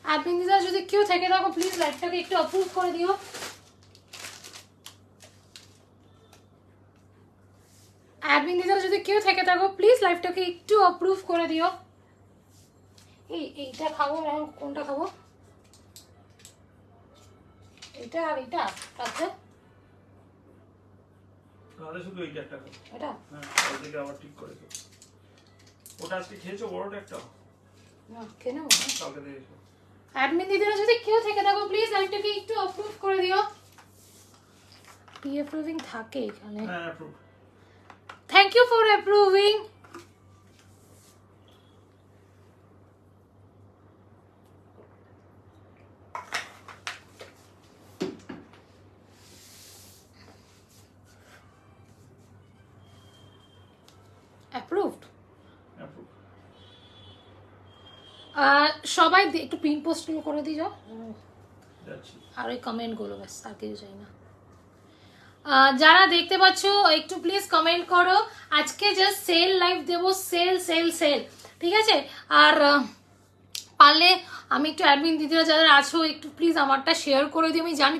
অ্যাডমিনরা যদি কেউ থেকে থাকো প্লিজ লাইভটাকে একটু অ্যাপ্রুভ করে দিও। অ্যাডমিনরা যদি কেউ থেকে থাকো প্লিজ লাইভটাকে একটু অ্যাপ্রুভ করে দিও। এইটা খাবো, এখন কোনটা খাবো? এটা আর এটা আচ্ছা তাহলে শুধু এইটা একটা খাও। এটা হ্যাঁ ওইদিকে আবার ঠিক করে দাও। ওটা আজকে খেয়েছো বড়টা একটা? না কেন কালকে দিয়েছো। অ্যাডমিন দিদিরা যদি কেউ থেকে থাকো প্লিজ লাইভটাকে একটু অ্যাপ্রুভ করে দিও। পি অ্যাপ্রুভিং থাকে এখানে। হ্যাঁ approve. Thank you for approving. Approved. সবাই একটু পিন পোস্টগুলো করে দিয়ে যাও আর ওই কমেন্টগুলো ব্যাস, আর কিছু চাই না। যারা দেখতে পাচ্ছ একটু প্লিজ কমেন্ট করো। আজকে জাস্ট সেল লাইভ দেবো, সেল সেল সেল, ঠিক আছে? আর পারলে আমি একটু অ্যাডমিন দিদিরা যারা আছো একটু প্লিজ আমারটা শেয়ার করে দিও। আমি জানি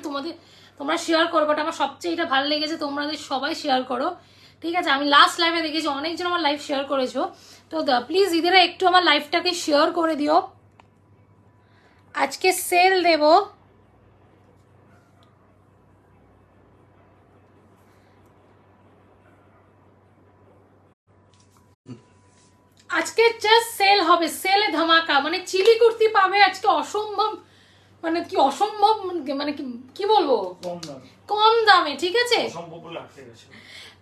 তোমরা শেয়ার করো, বাট আমার সবচেয়ে এটা ভালো লেগেছে তোমাদের সবাই শেয়ার করো, ঠিক আছে? আমি লাস্ট লাইভে দেখেছি অনেকজন আমার লাইভ শেয়ার করেছো, তো প্লিজ দিদিরা একটু আমার লাইভটাকে শেয়ার করে দিও। আজকে সেল দেব, আজকে জাস্ট সেল হবে, সেলে ধামাকা, মানে চিলি কুর্তি পাবে আজকে অসম্ভব, মানে কি অসম্ভব, মানে কি বলবো, কম দামে, ঠিক আছে?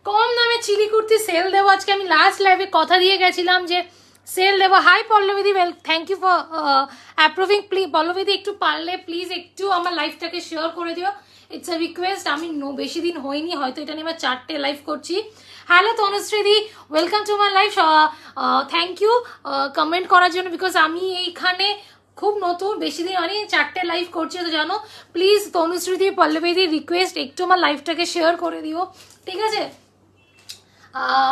কম দামে চিলি কুর্তি সেল দেবো আজকে। আমি লাস্ট লাইভে কথা দিয়ে গেছিলাম যে সেল দেবো। হাই পল্লবীদি, well thank you for approving. Please পল্লবীদি একটু পারলে প্লিজ একটু আমার লাইভটাকে শেয়ার করে দিও, ইটস আ রিকোয়েস্ট। আমি বেশি দিন হয়নি, হয়তো এটা নিয়ে আমার 4টে লাইভ করছি। হ্যালো তনুশ্রীদি, welcome to my live. Thank you comment করার জন্য, বিকজ আমি এইখানে খুব নতুন, বেশি দিন হয়নি, 4টে লাইভ করছি তো জানো। প্লিজ তনুশ্রীদি, পল্লবীদি রিকোয়েস্ট একটু আমার লাইভটাকে শেয়ার করে দিও, ঠিক আছে?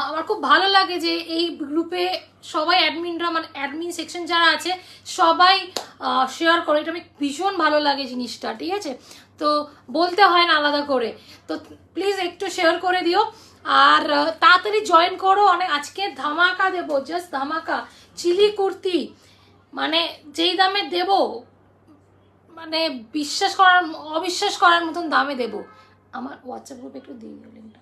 আমার খুব ভালো লাগে যে এই গ্রুপে সবাই অ্যাডমিনরা, মানে অ্যাডমিন সেকশন যারা আছে সবাই শেয়ার করে, এটা আমি ভীষণ ভালো লাগে জিনিসটা, ঠিক আছে? তো বলতে হয় না আলাদা করে, তো প্লিজ একটু শেয়ার করে দিও আর তাড়াতাড়ি জয়েন করো। অনেক আজকে ধামাকা দেবো, জাস্ট ধামাকা চিলি কুর্তি, মানে যেই দামে দেব, মানে অবিশ্বাস করার মতন দামে দেব। আমার হোয়াটসঅ্যাপ গ্রুপে একটু দিয়ে দিও লিঙ্কটা,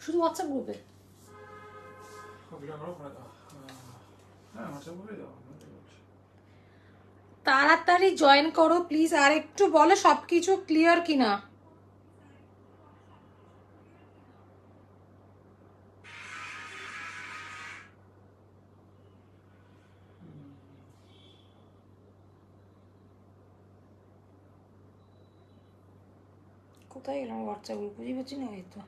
শুধু হোয়াটসঅ্যাপ গ্রুপে। তাড়াতাড়ি জয়েন করো প্লিজ, আর একটু বলো সবকিছু ক্লিয়ার কিনা। কোথায় গেলাম হোয়াটসঅ্যাপ গ্রুপ, বুঝি পাচ্ছি না, এই তো।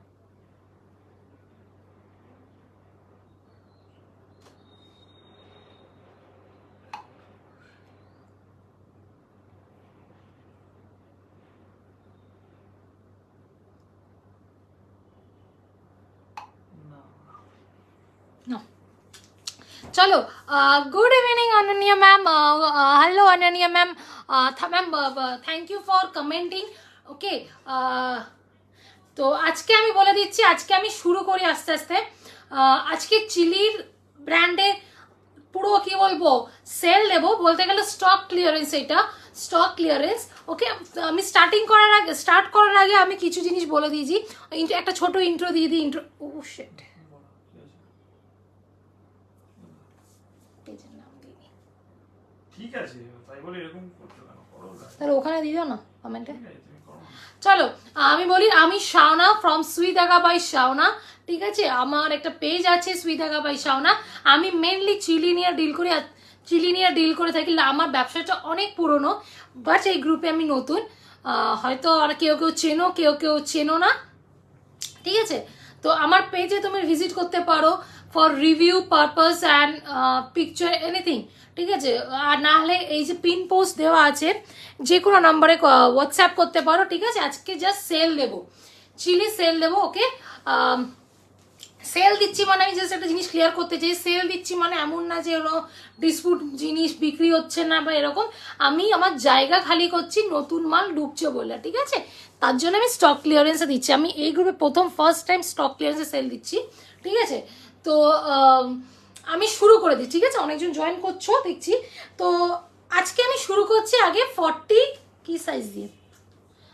চলো, good evening Ananya ma'am, hello Ananya ma'am, ma'am thank you for commenting. Okay, তো আজকে আমি বলে দিচ্ছি, আজকে আমি শুরু করি আস্তে আস্তে। আজকে চিলির ব্র্যান্ডে পুরো কি বলবো সেল দেবো, বলতে গেলে স্টক ক্লিয়ারেন্স, এটা স্টক ক্লিয়ারেন্স। ওকে, আমি স্টার্ট করার আগে আমি কিছু জিনিস বলে দিয়েছি, একটা ছোট ইন্ট্রো দিয়ে দিই। ইন্ট্রো, ও শিট, ঠিক আছে, তাই বলে এরকম করতে কেন? তাহলে ওখানে দিয়ে দাও না কমেন্টে। চলো আমি বলি, আমি শাওনা ফ্রম সুইদাগা বাই শাওনা, ঠিক আছে? আমার একটা পেজ আছে সুইদাগা বাই শাওনা। আমি মেনলি চিলি নিয়ে ডিল করে থাকি। আমার ব্যবসাটা অনেক পুরনো, বাট এই গ্রুপে আমি নতুন, হয়তো কেউ চেনো, কেউ চেনো না, ঠিক আছে? তো আমার পেজে তুমি ভিজিট করতে পারো for review purpose and picture anything, ঠিক আছে? আর না হলে এই যে পিন পোস্ট দেওয়া আছে, যে কোনো নাম্বারে হোয়াটসঅ্যাপ করতে পারো, ঠিক আছে? আজকে জাস্ট সেল দেবো, চিলি সেল দেবো। ওকে, সেল দিচ্ছি মানে আমি জাস্ট একটা জিনিস ক্লিয়ার করতে চাই, সেল দিচ্ছি মানে এমন না যে ওরা ডিসপুট জিনিস বিক্রি হচ্ছে না বা এরকম, আমি আমার জায়গা খালি করছি নতুন মাল ঢুকছে বলে, ঠিক আছে? তার জন্য আমি স্টক ক্লিয়ারেন্সে দিচ্ছি, আমি এই গ্রুপে প্রথম ফার্স্ট টাইম স্টক ক্লিয়ারেন্সে সেল দিচ্ছি, ঠিক আছে? তো আমি শুরু করে দিই, ঠিক আছে? অনেকজন জয়েন করছো দেখছি। তো আজকে আমি শুরু করছি আগে 40 কি সাইজ দিয়ে,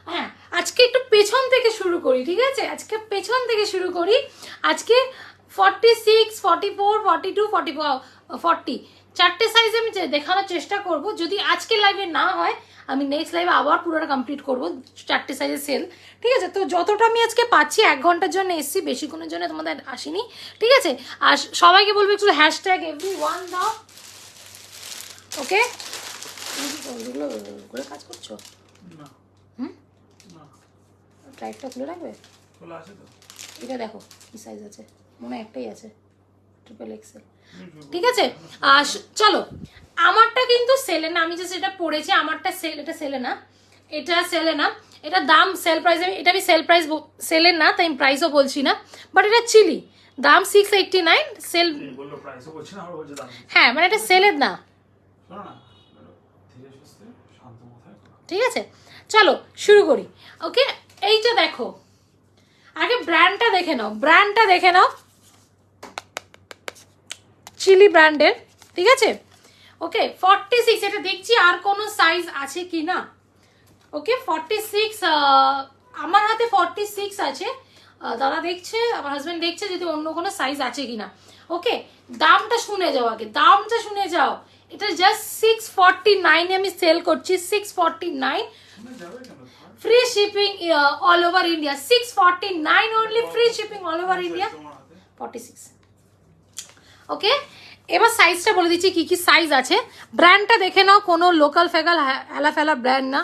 হ্যাঁ আজকে একটু পেছন থেকে শুরু করি, ঠিক আছে? আজকে পেছন থেকে শুরু করি। আজকে 46, 44, 42, 44, 40 চারটে সাইজ আমি দেখানোর চেষ্টা করব। যদি আজকে লাইভে না হয় আমি নেক্সট লাইভে আবার পুরোটা কমপ্লিট করব, চারটে সাইজের সেল, ঠিক আছে? তো যতটা আমি আজকে পাচ্ছি 1 ঘন্টার জন্য এসছি, বেশিক্ষণের জন্য তোমাদের আসিনি, ঠিক আছে? আর সবাইকে বলবো একটু হ্যাশট্যাগ everyone দাও, ওকে? তুমি কাজ করছো? না হুম, না ট্রাইপটা খুলে রাখবে। খোলা আছে তো, এটা দেখো কি সাইজ আছে, মনে হয় একটাই আছে, ট্রিপল এক্সেল, তুমি ঠিক আছে? আর চলো, আমারটা কিন্তু সেলে না, আমি যে সেটা পড়েছি আমারটা সেল, এটা সেলে না, এটা সেলে না, এটা দাম সেল প্রাইস, এটা আমি সেল প্রাইস সেলের না তাই আমি প্রাইসও বলছি না, বাট এটা চিলি দাম 689 সেল, বললো প্রাইসও বলছি না, আর বলছে দাম। হ্যাঁ মানে এটা সেলের না, শোনো না, ধীরে সুস্থে শান্ত মাথায় করো। ঠিক আছে? চলো শুরু করি, ওকে? এইটা দেখো, আগে ব্র্যান্ডটা দেখে নাও, ব্র্যান্ডটা দেখে নাও, চিলি ব্র্যান্ডের, ঠিক আছে? ওকে 46, এটা দেখছি আর কোনো সাইজ আছে কি না, ওকে 46, আমার হাতে 46 আছে, দাদা দেখছে, আমার হাজব্যান্ড দেখছে যদি অন্য কোনো সাইজ আছে কিনা, ওকে? দামটা শুনে যাও, আগে দামটা শুনে যাও, এটা জাস্ট 649 আমি সেল করছি, 649 শুনে যাবে কেন? Free shipping all over India, 649 only, free shipping all over India, তোমার হাতে 46, ওকে? এবার সাইজটা বলে দিচ্ছি কি কি সাইজ আছে, ব্র্যান্ডটা দেখে নাও, কোনো লোকাল ফেগাল হেলা ফেলা ব্র্যান্ড না,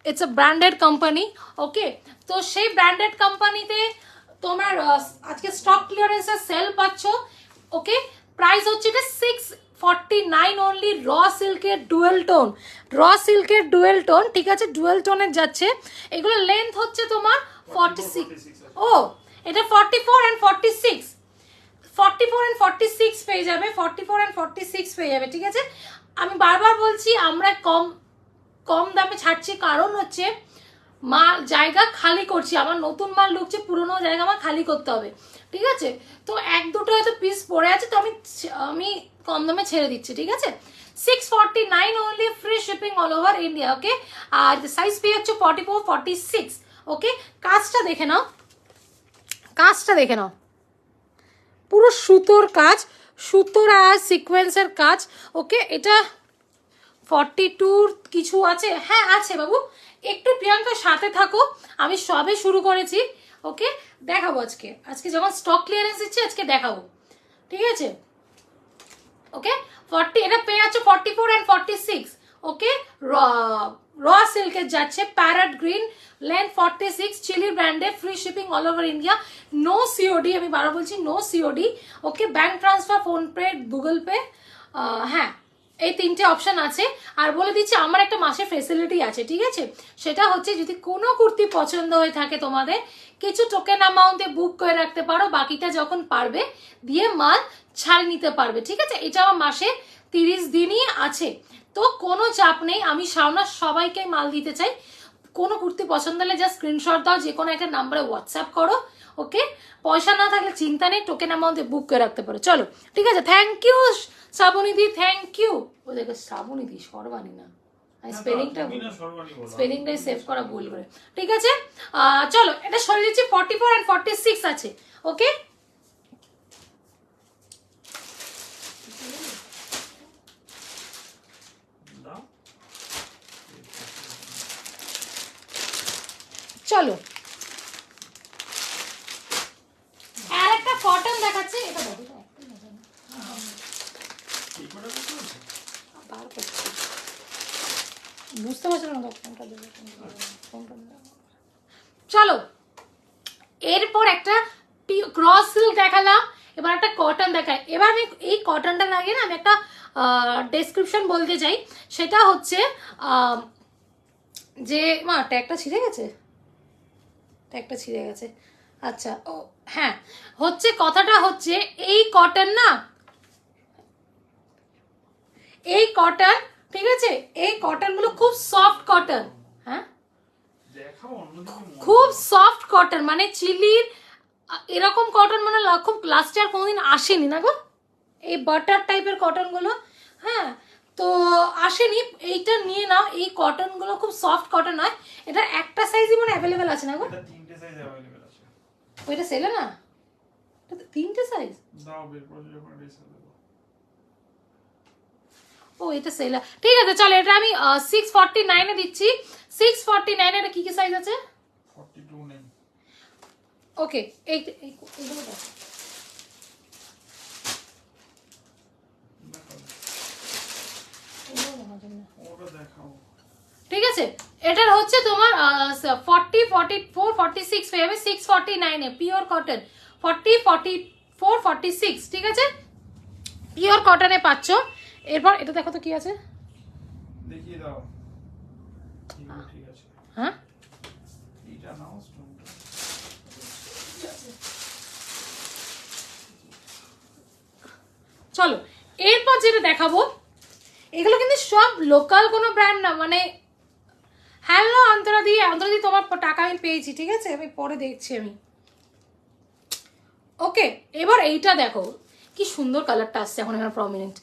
ইটস আ ব্র্যান্ডেড কোম্পানি, ওকে? তো সেই ব্র্যান্ডেড কোম্পানিতে তোমার আজকে স্টক ক্লিয়ারেন্সের সেল পাচ্ছ, ওকে? প্রাইস হচ্ছে এটা 649 অনলি, র সিল্কের ডুয়েল টোন, র সিল্কের ডুয়েল টোন, ঠিক আছে? ডুয়েল টোনের যাচ্ছে, এগুলো লেন্থ হচ্ছে তোমার 46, ও এটা 44 and 46, 44 and 46 পেয়ে যাবে, 44 and 46 পেয়ে যাবে, ঠিক আছে? আমি বারবার বলছি আমরা কম দামে ছাড়ছি, কারণ হচ্ছে মাল জায়গা খালি করছি, আমার নতুন মাল ঢুকছে, পুরোনো জায়গা আমার খালি করতে হবে, ঠিক আছে? তো এক দুটো হয়তো পিস পড়ে আছে, তো আমি কম দামে ছেড়ে দিচ্ছি, ঠিক আছে? 649 only, free shipping all over India, okay? আর সাইজ পেয়ে হচ্ছে 44, 46, ওকে? কাজটা দেখে নাও, কাজটা দেখে নাও, পুরো সুতোর কাজ, সুতোর আর সিকোয়েন্সের কাজ, ওকে? এটা 42 কিছু আছে, হ্যাঁ আছে বাবু, একটু প্রিয়াঙ্কার সাথে থাকো, আমি সবে শুরু করেছি, ওকে? দেখাবো আজকে যখন স্টক ক্লিয়ারেন্স দিচ্ছি আজকে দেখাবো, ঠিক আছে? ওকে 40, এটা পেয়ে যাচ্ছে 44 and 46, ওকে? র সিল্কের যাচ্ছে, প্যারট গ্রিন, লেন্থ 46, চিলি ব্র্যান্ডে, free shipping all over India, no COD, আমি বারবার বলছি no COD, okay? Bank transfer, PhonePe, Google Pay, হ্যাঁ এই তিনটে অপশন আছে। আর বলে দিচ্ছি আমার একটা মাসের ফেসিলিটি আছে, ঠিক আছে? সেটা হচ্ছে যদি কোনো কুর্তি পছন্দ হয়ে থাকে তোমাদের, কিছু টোকেন অ্যামাউন্টে বুক করে রাখতে পারো, বাকিটা যখন পারবে দিয়ে মাল ছাড় নিতে পারবে, ঠিক আছে? এটা আমার মাসে 30 দিনই আছে, তো কোনো চাপ নেই, আমি সামনা সবাইকে মাল দিতে চাই। কোনো কুর্তি পছন্দ হলে জাস্ট স্ক্রিনশট দাও, যে কোনো একটা নাম্বারে হোয়াটসঅ্যাপ করো, ওকে? পয়সা না থাকলে চিন্তা নেই, টোকেন অ্যামাউন্টে বুক করে রাখতে পারো। চলো ঠিক আছে, থ্যাংক ইউ শ্রাবণীদি, থ্যাংক ইউ। ও দেখো শ্রাবণীদি, সর্বাণী না, স্পেলিংটাই সেভ করা ভুল করে, ঠিক আছে? চলো এটা সরিয়ে দিচ্ছি, 44 and 46 আছে, ওকে? চলো আর একটা কটন দেখাচ্ছি, এটা দেখো, বুঝতে পারছো না ফোনটা দেবে, চলো এরপর একটা ক্রস সিল্ক দেখালাম, এবার একটা কটন দেখাই। এবার আমি এই কটনটা লাগিয়ে না আমি একটা ডেসক্রিপশন বলতে চাই, সেটা হচ্ছে যে মা ট্যাগটা ছিঁড়ে গেছে, ট্যাগটা ছিঁড়ে গেছে, আচ্ছা ও হ্যাঁ হচ্ছে কথাটা হচ্ছে এই কটন না, এই কটন, ঠিক আছে, এই কটন গুলো খুব সফট কটন। হ্যাঁ দেখাও অন্যদিকে খুব সফট কটন, মানে চিলির এরকম কটন মানে খুব লাস্টে আর কোনোদিন আসেনি না গো, এই বাটার টাইপের কটন গুলো। হ্যাঁ তো আসেনি, এইটা নিয়ে নাও, এই কটন গুলো খুব সফট কটন হয়। এটা একটা সাইজই মানে অ্যাভেলেবেল আছে না গো, এটা তিনটে সাইজ अवेलेबल আছে। ওইটা সেলে না, এটা তো তিনটে সাইজ। দাও বের করে যখন রিসেল দেবো। ও এটা সেল, ঠিক আছে চলো এটা আমি 649 এ দিচ্ছি। 649 এর কি কি সাইজ আছে? 42 নেই। ওকে এইগুলো দাও। ওটা দেখাও। ঠিক আছে এটার হচ্ছে তোমার 40 44 46 হয়ে যাবে 649 এ পিওর কটন, 40 44 46, ঠিক আছে পিওর কটনে পাচ্ছ। এরপর এটা দেখো তো কি আছে, দেখিয়ে দাও। ঠিক আছে। হ্যাঁ এটা নাও স্টোনটা। চলো এরপর যেটা দেখাবো, এগুলো কিন্তু সব লোকাল কোনো ব্র্যান্ড না, মানে হ্যালো অন্তরাদি, অন্তরাদি তোমার টাকা আমি পেয়েছি, ঠিক আছে আমি পরে দেখছি আমি। ওকে এবার এইটা দেখো কি সুন্দর কালারটা আসছে এখন এখানে প্রমিনেন্ট,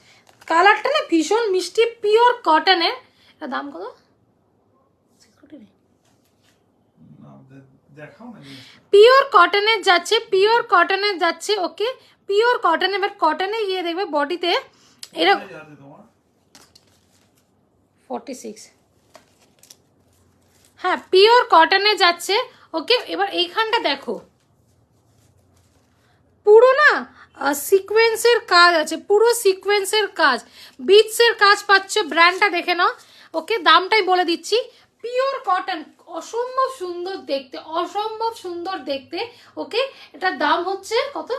কালারটা না ভীষণ মিষ্টি, পিওর কটনের। এটা দাম কত? না দেখাও না জিনিসটা। পিওর কটনের যাচ্ছে, পিওর কটনের যাচ্ছে। ওকে পিওর কটন, এবার কটনে গিয়ে দেখবে বডিতে এরকম কোথায় যাবে তোমার? 46, হ্যাঁ পিওর কটনে যাচ্ছে। ওকে এবার এইখানটা দেখো পুরো না সিকোয়েন্সের কাজ আছে, পুরো সিকোয়েন্সের কাজ, বিটসের কাজ পাচ্ছ, ব্র্যান্ডটা দেখে নাও। ওকে দামটাই বলে দিচ্ছি, পিওর কটন, অসম্ভব সুন্দর দেখতে, অসম্ভব সুন্দর দেখতে। ওকে এটার দাম হচ্ছে কত?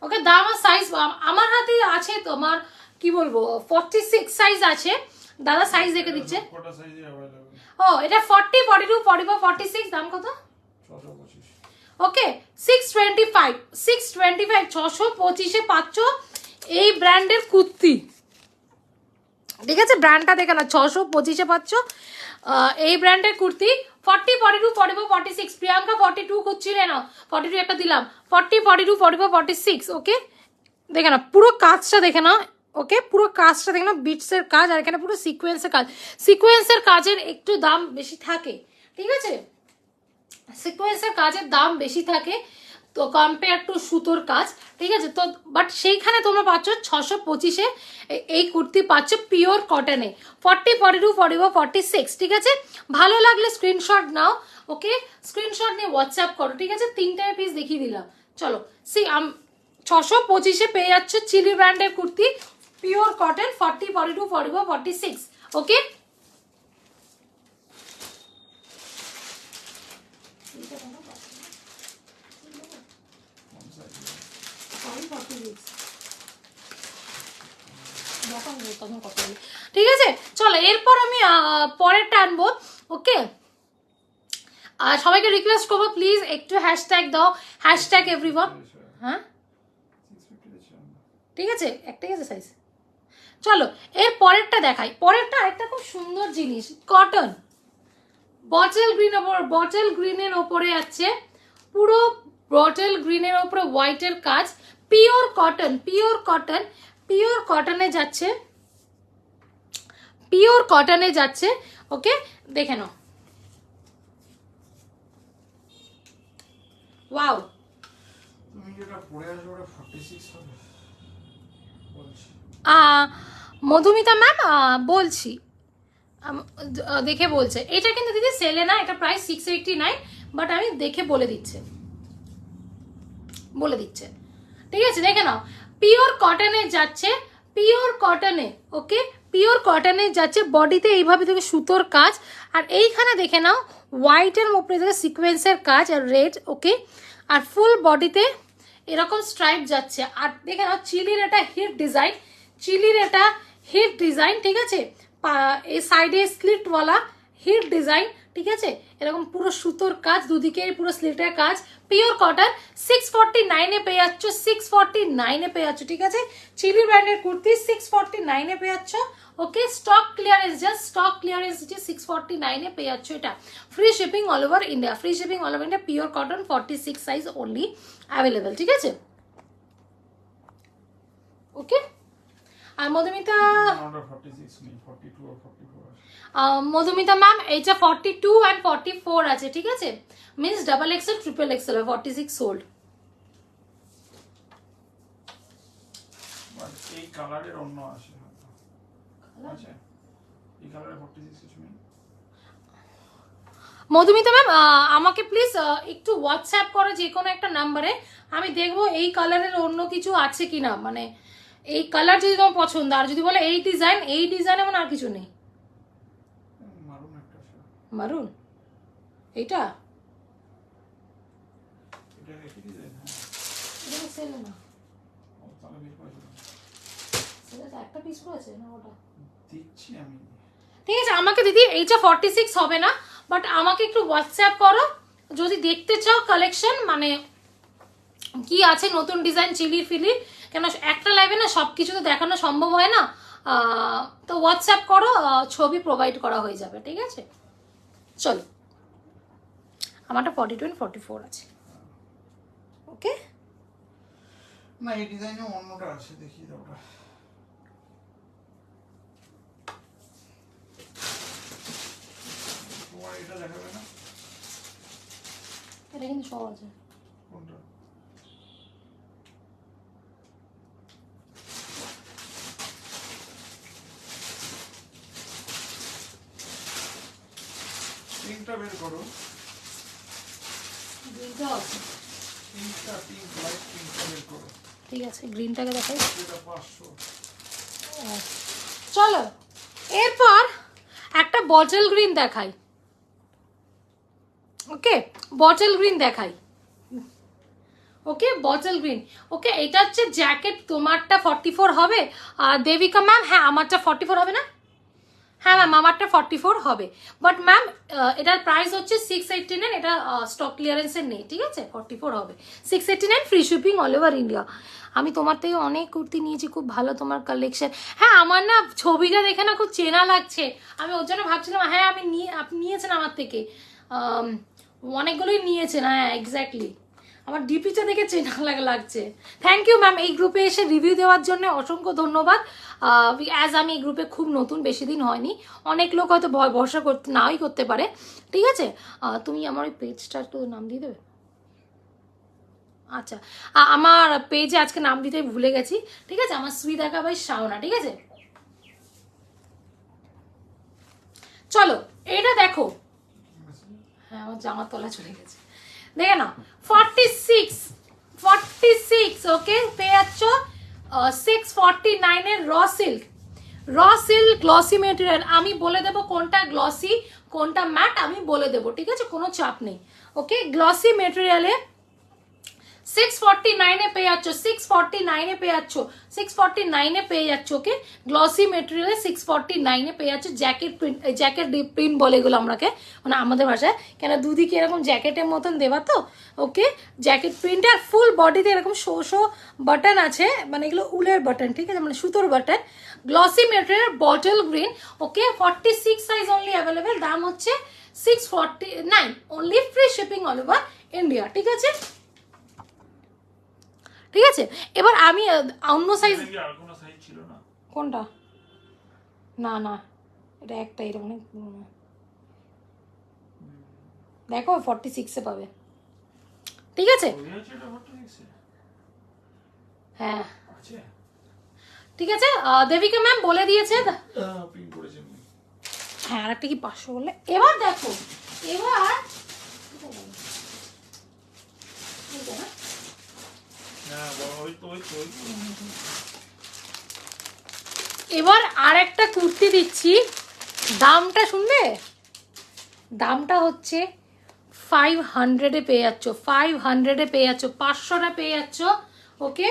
ওকে দাম আর সাইজ আমার হাতে আছে, তোমার কি বলবো 46 সাইজ আছে, দাদা সাইজ দেখে দিচ্ছে। কটা সাইজে अवेलेबल? ও এটা 40 42 44 46, দাম কত? 625। ওকে 625, 625 625 এ পাচ্ছ এই ব্র্যান্ডের কুর্তি, ঠিক আছে ব্র্যান্ডটা দেখে না, 625 এ পাচ্ছ এই ব্র্যান্ডের কুর্তি। 40 42 44 46, প্রিয়াঙ্কা 42 খুঁজছিলে না, 42 একটা দিলাম, 40 42 44 46। ওকে দেখে না পুরো কাজটা দেখে না, ওকে পুরো কাজটা দেখে না, বিটসের কাজ, আর এখানে পুরো সিকোয়েন্সের কাজ, সিকোয়েন্সের কাজের একটু দাম বেশি থাকে, ঠিক আছে সিকোয়েন্সের কাজের দাম বেশি থাকে তো কম্পেয়ার টু সুতোর কাজ, ঠিক আছে তো বাট সেইখানে তোমরা পাচ্ছ 625-এ এই কুর্তি পাচ্ছ পিওর কটনে, 40 42 44 46, ঠিক আছে ভালো লাগলে স্ক্রিনশট নাও। ওকে স্ক্রিনশট নিয়ে হোয়াটসঅ্যাপ করো, ঠিক আছে তিনটে পিস দেখিয়ে দিলাম। চলো 625-এ পেয়ে যাচ্ছ চিলি ব্র্যান্ডের কুর্তি পিওর কটন 40 42 44 46। ওকে ঠিক আছে চলো এরপর আমি পরেরটা আনবো। ওকে আর সবাইকে রিকোয়েস্ট করবো প্লিজ একটু হ্যাশট্যাগ দাও, হ্যাশট্যাগ এভরিওয়ান। হ্যাঁ 650 ঠিক আছে একটাই আছে সাইজ। চলো এর পরেরটা দেখাই, পরেরটা আরেকটা খুব সুন্দর জিনিস, কটন বটল গ্রিন, বটল গ্রিনের ওপরে আছে পুরো, বটল গ্রিনের ওপরে হোয়াইটের কাজ, pure cotton, pure cotton, pure কটনে যাচ্ছে, পিওর কটনে যাচ্ছে। ওকে দেখে নাও, ওয়াও তুমি যেটা পরে আসবে ওটা 46 হবে বলছি। মধুমিতা ম্যাম বলছি দেখে বলছে, এটা কিন্তু দিদি সেলে না, এটা প্রাইস 689, বাট আমি দেখে বলে দিচ্ছে, বলে দিচ্ছে ঠিক আছে দেখে নাও পিওর কটনে যাচ্ছে, পিওর কটনে। ওকে পিওর কটনে যাচ্ছে, বডিতে এইভাবে থেকে সুতোর কাজ, আর এইখানে দেখে নাও হোয়াইটের উপরে থেকে সিকোয়েন্সের কাজ আর রেড। ওকে আর ফুল বডিতে এরকম স্ট্রাইপ যাচ্ছে, আর দেখে নাও চিলির এটা হিট ডিজাইন, চিলির এটা হিট ডিজাইন, ঠিক আছে এই সাইডে স্লিটওয়ালা হিট ডিজাইন, ঠিক আছে, এরকম পুরো সুতোর কাজ, দুদিকে পুরো স্লিটের কাজ, পিওর কটন, 649 পেয়ে যাচ্ছ, 649 পেয়ে যাচ্ছ, ঠিক আছে। চিলি ব্র্যান্ডের কুর্তি 649 পেয়ে যাচ্ছ। Okay, stock clearance, just stock clearance যে 649 পেয়ে যাচ্ছ এটা। Free shipping all over India, free shipping all over India, pure cotton, 46 size only available, ঠিক আছে। ওকে, আর মধুমিতা, মধুমিতা ম্যাম এইটা 42 অ্যান্ড 44 আছে, ঠিক আছে, means double XL triple XL 46 sold. এই কালারের অন্য আসে, আচ্ছা এই কালারে 46 কিছু নেই। মধুমিতা ম্যাম আমাকে প্লিজ একটু হোয়াটসঅ্যাপ করো যে কোনো একটা নাম্বারে, আমি দেখবো এই কালারের অন্য কিছু আছে কিনা, মানে এই কালার যদি তোমার পছন্দ, আর যদি বলে এই ডিজাইন এমন আর কিছু নেই। মারুন একটা আছে, মারুন এইটা, এটা কি ডিজাইন? এটা সেল না, ও তাহলে বের করে দিলাম, সেটা একটা পিস আছে না ওটা দিচ্ছি আমি। ঠিক আছে, আমাকে দিদি এইটা 46 হবে না, বাট আমাকে একটু হোয়াটসঅ্যাপ করো যদি দেখতে চাও কালেকশন, মানে কি আছে নতুন ডিজাইন চিলি ফিলি, কেন একটা লাইভে না সব কিছু তো দেখানো সম্ভব হয় না, তো হোয়াটসঅ্যাপ করো, ছবি প্রোভাইড করা হয়ে যাবে, ঠিক আছে। চলো, আমারটা 42 and 44 আছে। ওকে, না এই ডিজাইনে অন্যটা আছে, দেখিয়ে দাও ওটা। তোমার এটা দেখাবে না? এটা কিন্তু সব আছে। কোনটা? পিঙ্কটা বের করো, গ্রিনটা আছে, পিঙ্কটা, পিঙ্ক লাইট পিঙ্কটা বের করো। ঠিক আছে, গ্রিনটাকে দেখাই। এটা 500। চলো এরপর একটা বটল গ্রিন দেখাই। ওকে, বটল গ্রিন দেখাই। ওকে, বটল গ্রিন। ওকে, এটা হচ্ছে জ্যাকেট, তোমারটা 44 হবে, আর দেবিকা ম্যাম হ্যাঁ আমারটা 44 হবে না? হ্যাঁ ম্যাম আমারটা 44 হবে, বাট ম্যাম এটার প্রাইস হচ্ছে 689, এটা স্টক ক্লিয়ারেন্সের নেই, ঠিক আছে, 44 হবে, 689, free shipping all over India. আমি তোমার থেকে অনেক কুর্তি নিয়েছি, খুব ভালো তোমার কালেকশন। হ্যাঁ আমার না ছবিটা দেখে না খুব চেনা লাগছে, আমি ওর জন্য ভাবছিলাম হ্যাঁ আপনি নিয়েছেন আমার থেকে, অনেকগুলোই নিয়েছেন, হ্যাঁ এক্স্যাক্টলি, আমার ডিপিটা দেখে চেনা লাগছে। থ্যাংক ইউ ম্যাম, এই গ্রুপে এসে রিভিউ দেওয়ার জন্য অসংখ্য ধন্যবাদ। অ্যাজ আমি এই গ্রুপে খুব নতুন, বেশি দিন হয়নি, অনেক লোক হয়তো ভরসা করতে নাই করতে পারে, ঠিক আছে। তুমি আমার ওই পেজটা একটু নাম দিয়ে দেবে? আচ্ছা, আমার পেজে আজকে নাম দিতে ভুলে গেছি, ঠিক আছে, আমার সুইদাকা ভাই শাওনা, ঠিক আছে। চলো এটা দেখো, হ্যাঁ আমার জামার তলা চলে গেছে, দেখে না, 46, ওকে, পেয়ে যাচ্ছ 649 এর র সিল্ক গ্লসি মেটেরিয়াল। আমি বলে দেবো কোনটা গ্লসি কোনটা ম্যাট, আমি বলে দেবো, ঠিক আছে, কোনো চাপ নেই। ওকে, গ্লসি মেটেরিয়ালে 649 পেয়ে যাচ্ছ, 649 পেয়ে যাচ্ছ, 649 পেয়ে যাচ্ছ। ওকে, গ্লসি মেটেরিয়ালে 649 পেয়ে যাচ্ছ। জ্যাকেট প্রিন্ট বলে এগুলো আমরাকে, মানে আমাদের ভাষায়, কেন দুদিকে এরকম জ্যাকেটের মতন দেবা তো। ওকে, জ্যাকেট প্রিন্ট, আর ফুল বডিতে এরকম শো বাটন আছে, মানে এগুলো উলের বাটন, ঠিক আছে, মানে সুতোর button. Glossy material, bottle green. Okay, 46 size only available, দাম হচ্ছে 649 only, free shipping all over India, ঠিক আছে। ঠিক আছে, এবার আমি অন্য সাইজ, আর কোনো সাইজ ছিল না? কোনটা? না না, এটা একটা, এটা অনেক পুরোনো, দেখো 46 পাবে, ঠিক আছে। হ্যাঁ ঠিক আছে, দেবিকা ম্যাম বলে দিয়েছে, হ্যাঁ আর একটা কি 500 বললে। এবার দেখো, এবার আর একটা কুর্তি দিচ্ছি, দামটা শুনবে, দামটা হচ্ছে 500 পেয়ে যাচ্ছ, 500 পেয়ে যাচ্ছ, 500 পেয়ে যাচ্ছ। ওকে,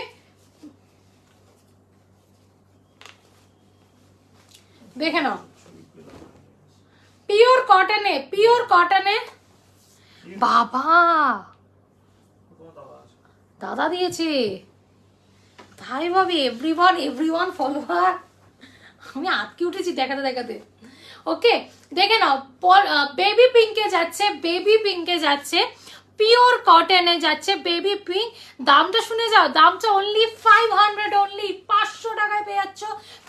দেখে নাও, পিওর কটনে বাবা দাদা দিয়েছে তাই ভাবে এভরিওয়ান ফলোয়ার আমি আটকে উঠেছি দেখাতে ওকে দেখে নাও বেবি পিঙ্কে যাচ্ছে পিওর কটনে যাচ্ছে বেবি পিঙ্ক দামটা শুনে যাও দামটা অনলি 500 অনলি 500 টাকায় পেয়ে যাচ্ছ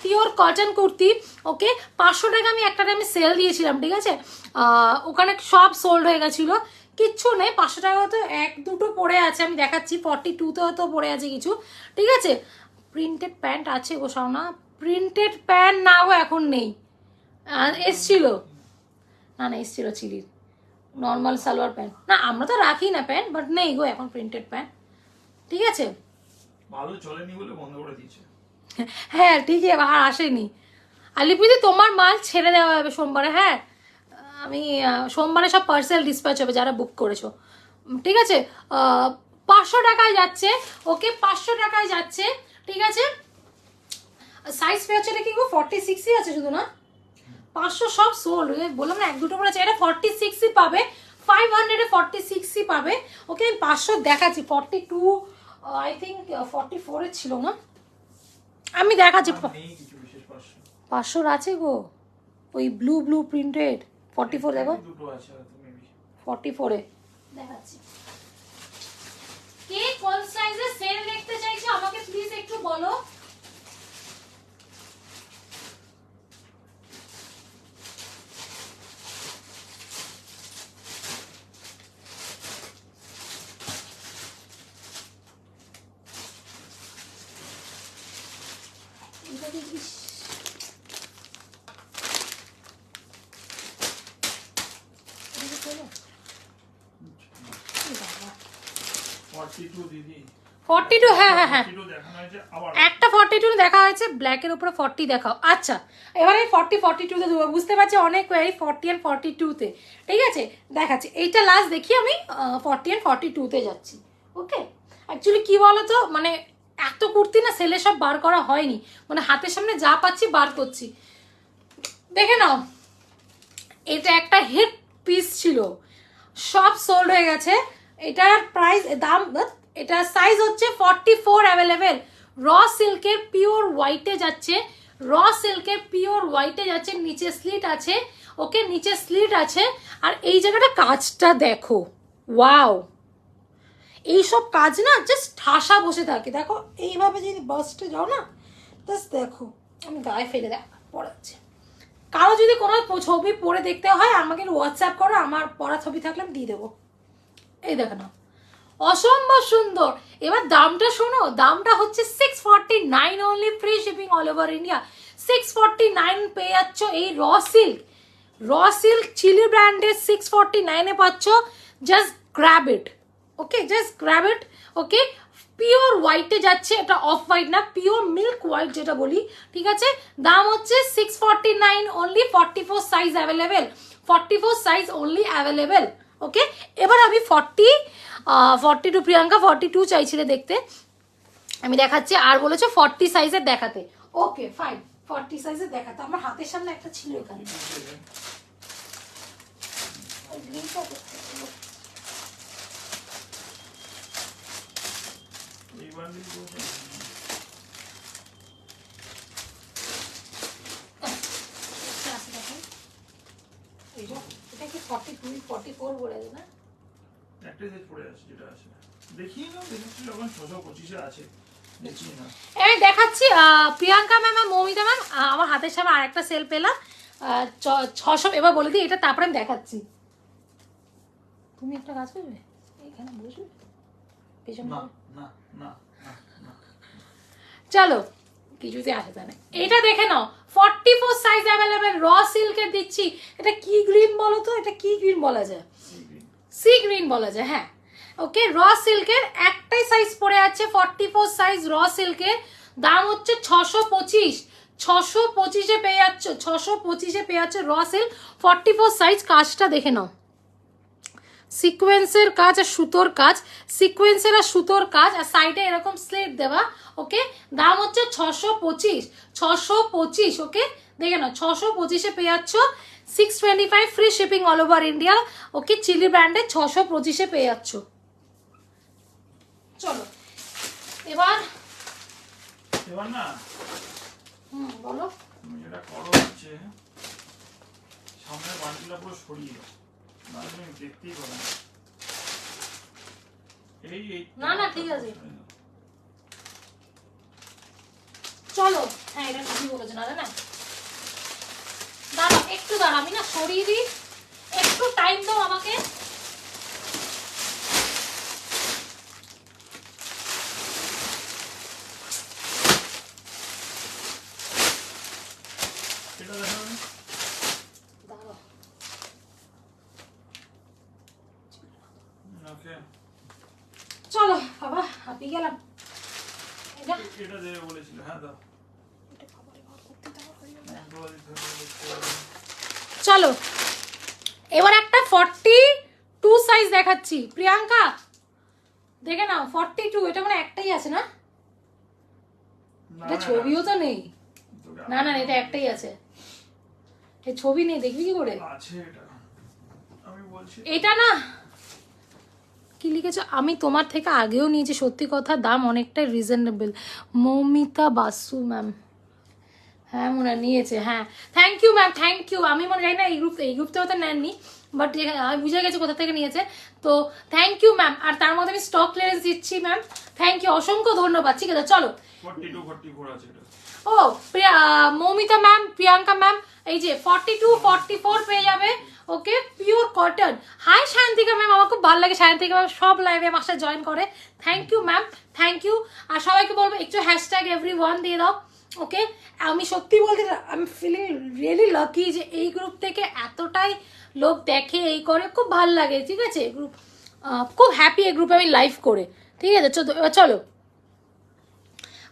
পিওর কটন কুর্তি ওকে 500 টাকা আমি একটা টাইমে সেল দিয়েছিলাম ঠিক আছে ওখানে সব সোল্ড হয়ে গেছিলো কিচ্ছু নেই 500 টাকা তো এক দুটো পড়ে আছে আমি দেখাচ্ছি 42 তো পড়ে আছে কিছু ঠিক আছে প্রিন্টেড প্যান্ট আছে গো শাওনা প্রিন্টেড প্যান্ট না গো এখন নেই এসছিল না এসছিল চিলির নর্মাল সালোয়ার প্যান্ট না আমরা তো রাখি না প্যান্ট বাট নেই গো এখন প্রিন্টেড প্যান্ট ঠিক আছে ভালো চলেনি বলে বন্ধ করে দিয়েছে হ্যাঁ ঠিক আছে আর আসেনি আলিপুদি তোমার মাল ছেড়ে দেওয়া হবে সোমবারে হ্যাঁ আমি সোমবারে সব পার্সেল ডিসপ্যাচ হবে যারা বুক করেছো ঠিক আছে 500 টাকায় যাচ্ছে ওকে 500 টাকায় যাচ্ছে ঠিক আছে সাইজ পেয়ে হচ্ছে কি গো 46ই আছে শুধু না 500 সব সোল্ড বললাম না এক দুটো করে আছে এটা 46ই পাবে 500 এ 46ই পাবে ওকে আমি 500 দেখাচ্ছি 42 আই থিঙ্ক 44 এর ছিল না আমি দেখাচ্ছি 500 আছে গো ওই ব্লু প্রিন্টেড 44 দেখো দুটো আছে মেবি 44 এ দেখাচ্ছি কে কোন সাইজে সেল দেখতে চাইছো আমাকে প্লিজ একটু বলো দিদি 42 হ্যাঁ 42 দেখানো হয়েছে আবার একটা 42 দেখা হয়েছে ব্ল্যাকের উপরে 40 দেখাও আচ্ছা এবারে 42 তে দেবো বুঝতে পারছি অনেক কোয়ারি 40 and 42 তে ঠিক আছে দেখাচ্ছি এইটা লাস্ট দেখি আমি 40 and 42 তে যাচ্ছি ওকে অ্যাকচুয়ালি কি বলো তো মানে এত কুর্তি না সেলে সব বার করা হয়নি মানে হাতের সামনে যা পাচ্ছি বার করছি দেখে নাও এটা একটা হিট পিস ছিল সব সোল্ড হয়ে গেছে এটার প্রাইস দাম এটা সাইজ হচ্ছে 44 অ্যাভেলেবেল র সিল্কের পিওর হোয়াইটে যাচ্ছে নিচে স্লিট আছে ওকে নিচে স্লিট আছে আর এই জায়গাটা কাজটা দেখো ওয়াও এইসব কাজ না জাস্ট ঠাসা বসে থাকে দেখো এইভাবে যদি বাসটে যাও না জাস্ট দেখো আমি গায়ে ফেলে পড়াচ্ছি কারো যদি কোনো ছবি পরে দেখতে হয় আমাকে হোয়াটসঅ্যাপ করো আমার পড়া ছবি থাকলে আমি দিয়ে দেবো এই দেখো না অসম্ভব সুন্দর এবার দামটা শোনো দামটা হচ্ছে 649 only free shipping all over India 649 পেয়ে যাচ্ছ এই র সিল্ক চিলি ব্র্যান্ডের 649 এ পাচ্ছ just grab it okay pure হোয়াইটে যাচ্ছে এটা অফ হোয়াইট না পিওর মিল্ক হোয়াইট যেটা বলি ঠিক আছে দাম হচ্ছে 649 only 44 size available 44 size only available okay এবার আমি 42 প্রিয়াঙ্কা 42 চাইছিলে দেখতে আমি দেখাচ্ছি আর বলেছো 40 সাইজের দেখাতে ওকে ফাইন 40 সাইজের দেখাতে আমার হাতের সামনে একটা ছিল এখানে এটা কি 42 44 বলে না একটা সেট পড়ে আছে যেটা আছে দেখি না দেখছি যখন 625 এ আছে দেখি না এই দেখাচ্ছি প্রিয়াঙ্কা ম্যাম আর মৌমিতা ম্যাম আমার হাতের সামনে আরেকটা সেল পেলাম 600 এবার বলে দিই এটা তারপরে আমি দেখাচ্ছি তুমি একটা কাজ করবে এখানে বসবে পেছনে না না না না চলো কিছুতে আসে তাহলে এটা দেখে নাও 44 সাইজ অ্যাভেলেবেল র সিল্কের দিচ্ছি এটা কি গ্রিন বলো তো এটা কি গ্রিন বলা যায় সি গ্রিন বলা যায় হ্যাঁ ওকে র সিল্কের একটাই সাইজ পড়ে আছে 44 সাইজ র সিল্কের দাম হচ্ছে 625 এ পেয়ে যাচ্ছ 625 এ পেয়ে যাচ্ছে র সিল্ক 44 সাইজ কাজটা দেখে নাও সিকোয়েন্সের কাজ আর সুতোর কাজ, সিকোয়েন্সের আর সুতোর কাজ, আর সাইডে এরকম স্লিট দেওয়া। ওকে, দাম হচ্ছে 625, 625। ওকে, দেখে নাও 625-এ পেয়ে যাচ্ছ 625 free shipping all over India. Okay, Chili ব্র্যান্ডে 625-এ পেয়ে যাচ্ছ। চলো এবার না বলো। তুমি যেটা করো হচ্ছে সামনের বান্ডিলটা পুরো সরিয়ে দাও, নাহলে তুমি দেখতেই পাবে না। এই না না ঠিক আছে, চলো। হ্যাঁ এটা ঠিকই বলেছো, না না দাঁড়াও একটু, দাঁড়াও আমি না সরিয়ে দিই, একটু টাইম দাও আমাকে। এটা দেখো দাঁড়াও, ওকে চলো বাবা হাঁপিয়ে গেলাম। এটা এটা দেবে বলেছিল, হ্যাঁ দাও। চলো এবার একটা 42 সাইজ দেখাচ্ছি প্রিয়াঙ্কা, দেখে নাও 42। এটা মানে একটাই আছে না, এটা ছবিও তো নেই। না না এটা একটাই আছে, এই ছবি নেই, দেখবি কি করে? আছে এটা, আমি বলছি এটা না কি লিখেছো, আমি তোমার থেকে আগেও নিয়েছি, সত্যি কথা দাম অনেকটাই রিজনেবল। মৌমিতা বাসু ম্যাম, হ্যাঁ মনে নিয়েছে, হ্যাঁ thank you ma'am, thank you. আমি মনে জানি না এই গ্রুপতে হয়তো নেননি, বাট আমি বুঝে গেছি কোথা থেকে নিয়েছে, তো থ্যাংক ইউ ম্যাম। আর তার মধ্যে আমি স্টক ক্লিয়ারেন্স দিচ্ছি ম্যাম, থ্যাংক ইউ, অসংখ্য ধন্যবাদ। ঠিক আছে চলো, 42 44 আছে এটা। ও মৌমিতা ম্যাম, প্রিয়াঙ্কা ম্যাম, এই যে 42 44 পেয়ে যাবে। Okay, pure cotton. Hi Sayantika ma'am, আমার খুব ভালো লাগে সায়ন্তিকা ম্যাম, সব লাইভে আমার সাথে জয়েন করে। Thank you ma'am, thank you. আর সবাইকে বলবো একটু হ্যাশট্যাগ এভরিওয়ান দিয়ে দাও। ওকে, আমি সত্যি বলতে আমি ফিলিং রিয়েলি লাকি যে এই গ্রুপ থেকে এতটাই লোক দেখে, এই করে, খুব ভালো লাগে। ঠিক আছে, গ্রুপ খুব হ্যাপি এই গ্রুপে আমি লাইভ করে। ঠিক আছে এবার চলো,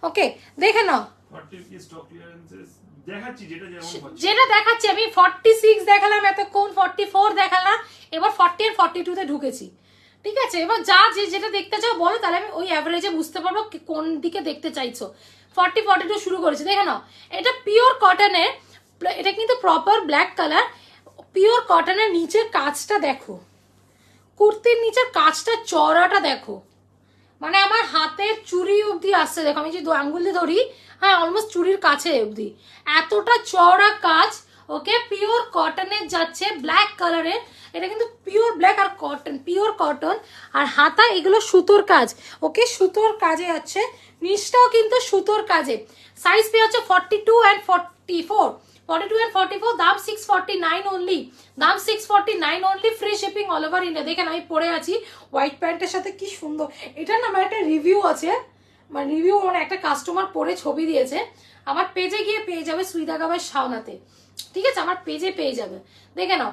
ওকে দেখে নাও। 40 কি স্টক ক্লিয়ারেন্সেস দেখাচ্ছি, যেটা যেমন হচ্ছে যেটা দেখাচ্ছি আমি 46 দেখালাম এতক্ষণ, 44 দেখালাম, এবার 40 আর 42 তে ঢুকেছি। ঠিক আছে, এবার যা যেটা দেখতে চাও বলো, তাহলে আমি ওই অ্যাভারেজে বুঝতে পারবো কোন দিকে দেখতে চাইছো। 40 42 শুরু করেছি, দেখে নাও। এটা পিওর কটনের, এটা কিন্তু প্রপার ব্ল্যাক কালার, পিওর কটনের। নিচের কাজটা দেখো, কুর্তির নিচের কাজটা চওড়াটা দেখো, মানে আমার হাতের চুড়ি অবধি আসছে। দেখো আমি যদি আঙ্গুল দিয়ে ধরি, হ্যাঁ অলমোস্ট চুড়ির কাছে অবধি, এতটা চওড়া কাজ। ওকে, পিওর কটনের যাচ্ছে, ব্ল্যাক কালারের। এটা কিন্তু পিওর ব্ল্যাক আর কটন, পিওর কটন। আর হাতা এগুলো সুতোর কাজ। ওকে, সুতোর কাজে যাচ্ছে, নিচটাও কিন্তু সুতোর কাজে। সাইজ পেয়ে হচ্ছে 42 and 44, 42 and 44, দাম 649 অনলি, দাম 649 only, free shipping all over India. দেখেন আমি পরে আছি হোয়াইট প্যান্টের সাথে, কি সুন্দর। এটা না আমার একটা রিভিউ আছে, মানে রিভিউ মানে একটা কাস্টমার পরে ছবি দিয়েছে, আমার পেজে গিয়ে পেয়ে যাবে, সুইদা গাবার শাওনাতে। ঠিক আছে, আমার পেজে পেয়ে যাবে, দেখে নাও।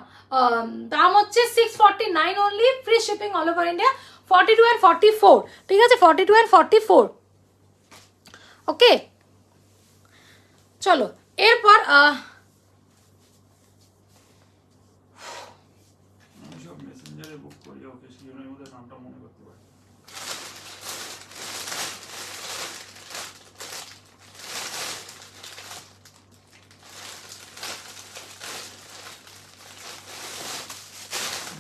দাম হচ্ছে 649 only, free shipping all over India, 42 and 44। ঠিক আছে, 42 and 44। ওকে চলো এরপর আমি সব মেসেঞ্জারে বুক করি, ওকে সিজনের মধ্যে নামটা মনে করতে পারি।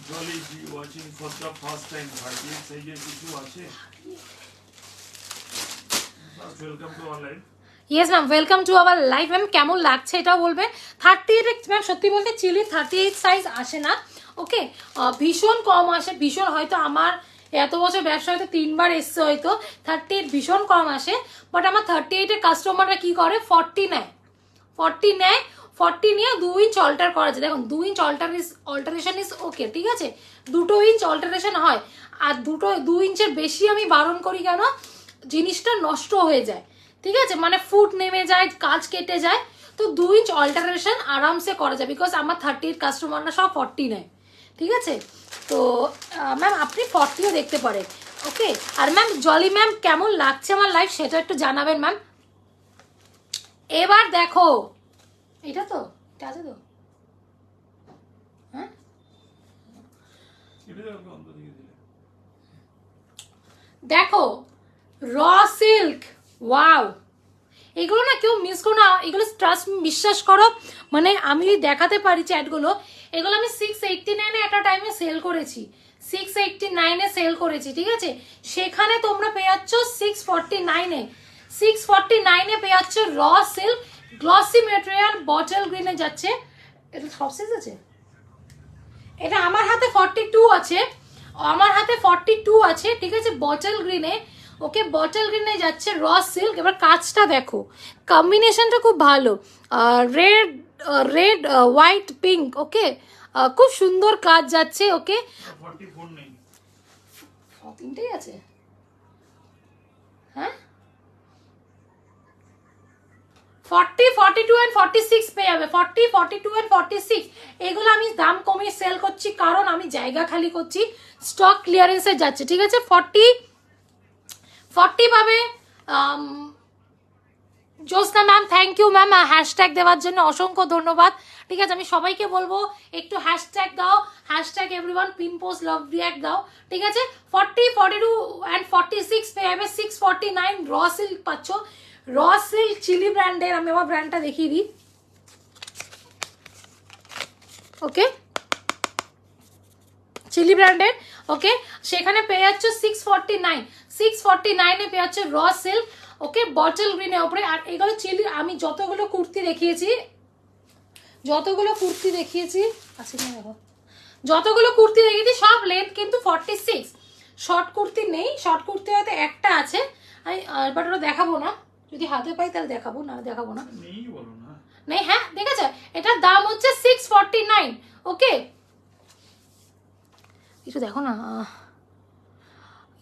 Jolly ji watching for the first time, 38 সাইজের কিছু আছে? Welcome to our live. Yes ma'am, welcome to our live. Ma'am কেমন লাগছে এটাও বলবে। 38 ম্যাম, সত্যি বলতে চিলি 38 সাইজ আসে না। ওকে, ভীষণ কম আসে, ভীষণ, হয়তো আমার এত বছর ব্যবসা হয়তো 3বার এসছে হয়তো, 38 ভীষণ কম আসে। বাট আমার 38-এর কাস্টমাররা কি করে, 40 নেয়, 40 নেয়, 40 নিয়ে 2 ইঞ্চ অল্টার করা যায়। দেখুন 2 ইঞ্চ অল্টারেশন ইজ ওকে। ঠিক আছে, 2 ইঞ্চ অল্টারেশন হয়, আর 2 ইঞ্চের বেশি আমি বারণ করি কেন, জিনিসটা নষ্ট হয়ে যায়। ঠিক আছে, মানে ফুট নেমে যায়, কাজ কেটে যায়। তো 2 ইঞ্চ অল্টারেশন আরামসে করা যায়, বিকজ আমার 30 কাস্টমাররা সব 40 নেয়। ঠিক আছে, তো ম্যাম আপনি 40ও দেখতে পারেন। ওকে, আর ম্যাম জলি ম্যাম কেমন লাগছে আমার লাইফ সেটা একটু জানাবেন ম্যাম। এবার দেখো, এটা তো এটা আছে তো, হ্যাঁ দেখো র সিল্ক, ওয়াও, এগুলো না কেউ মিস করো না, এগুলো ট্রাস্ট বিশ্বাস করো, মানে আমি দেখাতে পারি চ্যাটগুলো, এগুলো আমি 689 একটা টাইমে সেল করেছি, 689 সেল করেছি, ঠিক আছে? সেখানে তোমরা পেয়ে যাচ্ছ 649 649 পেয়ে যাচ্ছ raw silk glossy material, bottle গ্রিনে যাচ্ছে। এটা সব সাইজ আছে, এটা আমার হাতে 42 আছে, আমার হাতে 42 আছে, ঠিক আছে? বটল গ্রিনে, ওকে, বটল গ্রিনে যাচ্ছে র সিল্ক। এবার কাজটা দেখো, কম্বিনেশনটা খুব ভালো, রেড রেড হোয়াইট পিঙ্ক, ওকে, খুব সুন্দর কাজ যাচ্ছে, ওকে। 44 নেই, তিনটেই আছে, হ্যাঁ 40, 42 and 46 পেয়ে যাবে, 40, 42 and 46। এগুলো আমি দাম কমিয়ে সেল করছি কারণ আমি জায়গা খালি করছি, স্টক ক্লিয়ারেন্সে যাচ্ছে, ঠিক আছে? 40 পাবে। Jyotsna ma'am, thank you ma'am hashtag দেওয়ার জন্য, অসংখ্য ধন্যবাদ, ঠিক আছে? আমি সবাইকে বলবো একটু হ্যাশট্যাগ দাও, হ্যাশট্যাগ এভরিওয়ান পিন পোস্ট লাভ রিঅ্যাক্ট দাও, ঠিক আছে? 40, 42 and 46 পেয়ে যাবে, 649 র সিল্ক পাচ্ছ, র সিল্ক চিলি ব্র্যান্ডের। আমি আমার ব্র্যান্ডটা দেখিয়ে দিই, ওকে, চিলি ব্র্যান্ডের, ওকে, সেখানে পেয়ে যাচ্ছ 649 পেয়ে যাচ্ছে র সিল্ক, ওকে, বটল গ্রিনের ওপরে। আর এগুলো চিলি, আমি যতগুলো কুর্তি দেখিয়েছি আছে না দেখো, যতগুলো কুর্তি দেখিয়েছি সব লেন্থ কিন্তু 46, শর্ট কুর্তি নেই, শর্ট কুর্তি হয়তো একটা আছে, আমি বাট ওটা দেখাবো না, যদি হাতে পাই তাহলে দেখাবো, না দেখাবো না, নেই, হ্যাঁ দেখেছো, এটার দাম হচ্ছে 649, ওকে। একটু দেখো না,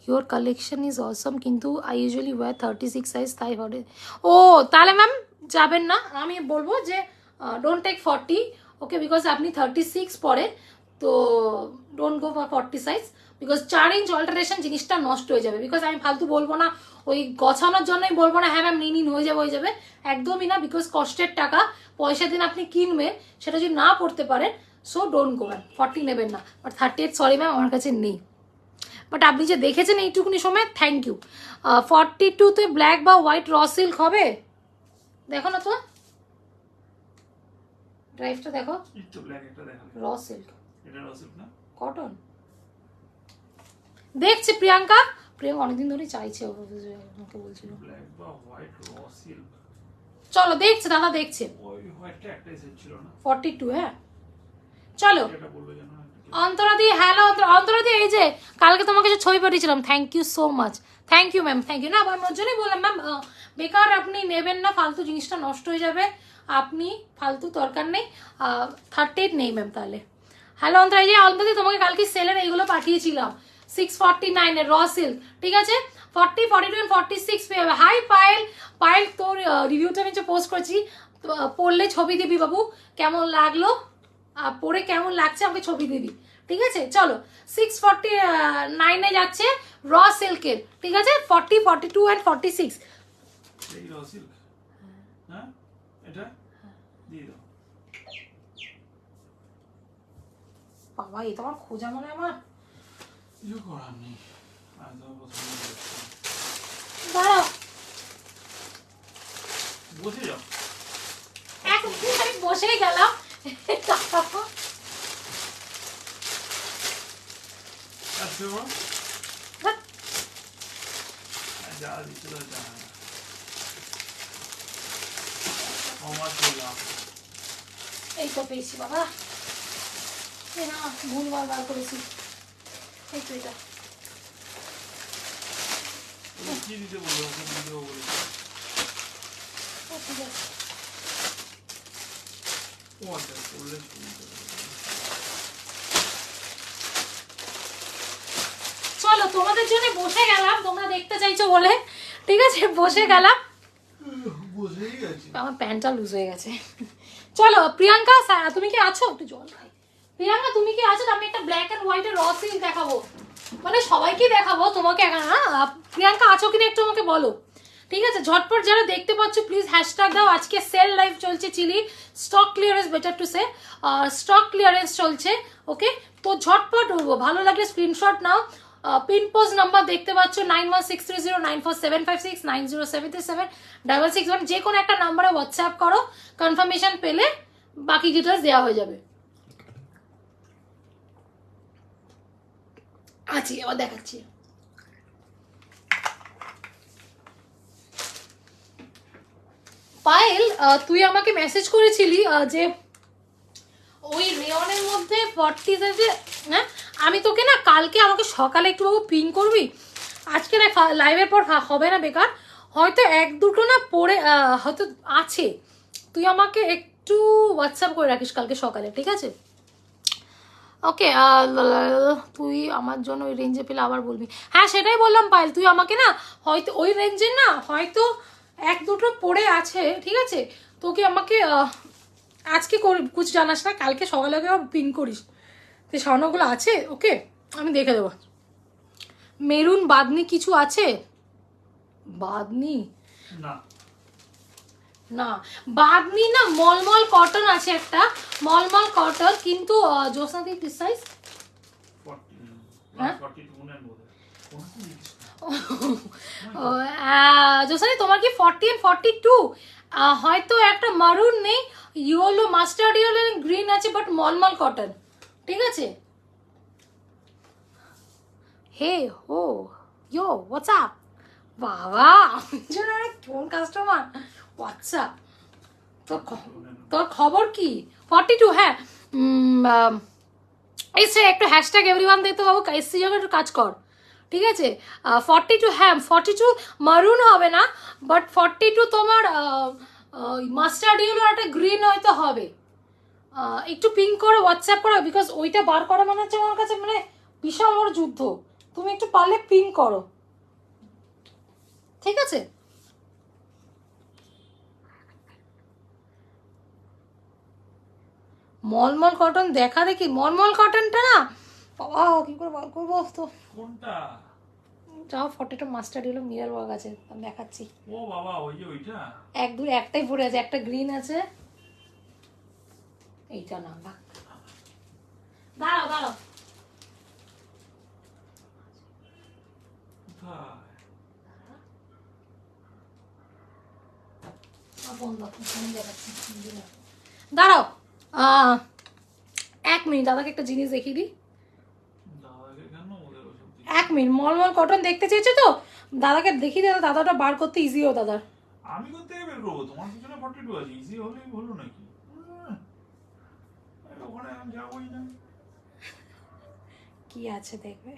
ইউর কালেকশন ইজ অসম, কিন্তু আই ইউজুয়ালি ওয়্যার 36 সাইজ, তাই হবে। ও তাহলে ম্যাম যাবেন না, আমি বলবো যে ডোন্ট টেক 40, ওকে, বিকজ আপনি 36 পরে, তো don't go for 40 size, because 4 inch alteration জিনিসটা নষ্ট হয়ে যাবে। বিকজ আমি ফালতু বলবো না, ওই গছানোর জন্যই বলবো না হ্যাঁ ম্যাম নিন হয়ে যাবে, একদমই না, বিকজ কষ্টের টাকা, পয়সা দিন আপনি কিনবেন, সেটা যদি না পড়তে পারেন, সো ডোন্ট গো ম্যাম, 40 নেবেন না। বাট 38 সরি ম্যাম আমার কাছে নেই, বাট আপনি যে দেখেছেন এইটুকুনি সময়, থ্যাংক ইউ। 42তে ব্ল্যাক বা হোয়াইট র সিল্ক হবে, দেখো না তো ড্রাইভটা দেখো, র সিল্ক, কটন দেখছি। প্রিয়াঙ্কা অনেকদিন ধরেই চাইছে, আমাকে বলছিল, চলো দেখছে দাদা, দেখছে 42, হ্যাঁ চলো। অন্তরাদি, হ্যালো অন্তরাদি, এই যে কালকে তোমাকে যে ছবি পাঠিয়েছিলাম, thank you so much, thank you ma'am, thank you. না আমি ওর জন্যই বললাম ম্যাম, বেকার আপনি নেবেন না, ফালতু জিনিসটা নষ্ট হয়ে যাবে, আপনি ফালতু দরকার নেই, 38 নেই ম্যাম তাহলে। হ্যালো অন্তরা, এই যে অন্তরাদি তোমাকে কালকে সেলের এইগুলো পাঠিয়েছিলাম, 649 এর র সিল্ক, ঠিক আছে? 40, 42 and 46 পেয়ে যাবে। হাই পায়েল, তোর রিভিউটা আমি যে পোস্ট করেছি, পড়লে ছবি দিবি বাবু, কেমন লাগলো, পরে কেমন লাগছে আমাকে ছবি দিবি, ঠিক আছে? চলো 649 যাচ্ছে র সিল্কের, ঠিক আছে? 40, 42 and 46 এই র সিল্ক, হ্যাঁ এটা দিয়ে দাও। বাবা এই তো আমার খোঁজা মনে আমার কিছু করার নেই, আজ দাঁড়াও, বসে যাও, এখন আমি বসেই গেলাম, যা দিচ্ছিল এই তো পেয়েছি বাবা, না ভুলবার বার করেছি, এই তো এটা কি দিতে বলবো, দিতে বলবো, ঠিক আছে। ও আচ্ছা করলে চলো তোমাদের জন্য বসে গেলাম, তোমরা দেখতে চাইছো বলে, ঠিক আছে বসে গেলাম, বসেই গেছি, আমার প্যান্টটা লুজ হয়ে গেছে। চলো প্রিয়াঙ্কা তুমি কি আছো, একটু জল খাই। প্রিয়াঙ্কা তুমি কি আছো? আমি একটা ব্ল্যাক এন্ড হোয়াইট এর র সিল্ক দেখাবো, মানে সবাইকে দেখাবো, তোমাকে একা না। প্রিয়াঙ্কা আছো কিনা একটু আমাকে বলো, ঠিক আছে, ঝটপট যারা দেখতে পাচ্ছ প্লিজ হ্যাশট্যাগ দাও। আজকে সেল লাইভ চলছে Chilli, stock clearance, better to say stock clearance চলছে। ওকে, তো ঝটপট ভালো লাগলে স্ক্রিনশট নাও। পিন পোস্ট নাম্বার দেখতে পাচ্ছ 9163094756 90737661, যে কোনো একটা নাম্বারে হোয়াটসঅ্যাপ করো, কনফার্মেশন পেলে বাকি ডিটেলস দেওয়া হয়ে যাবে। আছি, এবার দেখাচ্ছি। পায়েল, তুই আমাকে মেসেজ করেছিলি যে ওই রেয়নের মধ্যে 40 সাইজে, হ্যাঁ আমি তোকে না কালকে আমাকে সকালে একটু বাবু পিন করবি, আজকে দেখ লাইভের পর হবে না বেকার, হয়তো এক দুটো না পড়ে হয়তো আছে, তুই আমাকে একটু হোয়াটসঅ্যাপ করে রাখিস কালকে সকালে, ঠিক আছে? ওকে, তুই আমার জন্য ওই রেঞ্জে পেলে আবার বলবি। হ্যাঁ সেটাই বললাম পায়েল, তুই আমাকে না হয়তো ওই রেঞ্জের না হয়তো এক দুটো পড়ে আছে, ঠিক আছে? তোকে আমাকে আজকে কুছ জানাস না, কালকে সকালে পিন করিস, তো স্বর্ণগুলো আছে। ওকে, আমি দেখে দেবো। মেরুন বাদনি কিছু আছে? বাদনি না না, বাদনি না মলমল কটন আছে একটা, মলমল কটন, কিন্তু জোসনাদি প্রিসাইজ 40 42 এর মধ্যে জোসানি তোমার কি 40 and 42? হয়তো একটা মারুন নেই, ইয়েলো, মাস্টার্ড ইয়েলো, গ্রিন আছে, বাট মলমল কটন, ঠিক আছে? হে হো ইয়ো হোয়াটসঅ্যাপ, বাবা জন্য কোন কাস্টমার হোয়াটসঅ্যাপ, তোর খবর কি? 42, হ্যাঁ এসে একটু হ্যাশট্যাগ এভরিওয়ান দেখতে পাবো, এসসি যাবে, একটু কাজ কর, ঠিক আছে? 42, হ্যাঁ 42 মারুন হবে না, বাট 42 তোমার মাস্টার্ড ইয়েলো একটা গ্রিন হয়তো হবে। একটু পিঙ্ক করে হোয়াটসঅ্যাপ করো, বিকজ ওইটা বার করা মানে হচ্ছে আমার কাছে মানে বিশাল বড় যুদ্ধ, তুমি একটু পারলে পিঙ্ক করো, ঠিক আছে? মলমল কটন দেখা দেখি, মলমল কটনটা না বাবা কি করে বার করবো তো, কোনটা? যাও 42 মাস্টার্ড ইয়েলো মিরর ওয়ার্ক আছে, আমি দেখাচ্ছি। ও বাবা, ওই যে ওইটা একটাই পড়ে আছে, একটা গ্রিন আছে, এইটা না, দাঁড়াও দাঁড়াও, দাঁড়াও 1 মিনিট, দাদাকে একটা জিনিস দেখিয়ে দিই। 1 মিনিট, মলমল কটন দেখতে চেয়েছে তো, দাদাকে দেখিয়ে দাদা, দাদাটা বার করতে ইজি ও দাদার। আমি করতে বের করবো, তোমার পিছনে 42 আছে, ইজি হলেই হলো নাকি? ওখানে আমি যাবোই না। কি আছে দেখবে,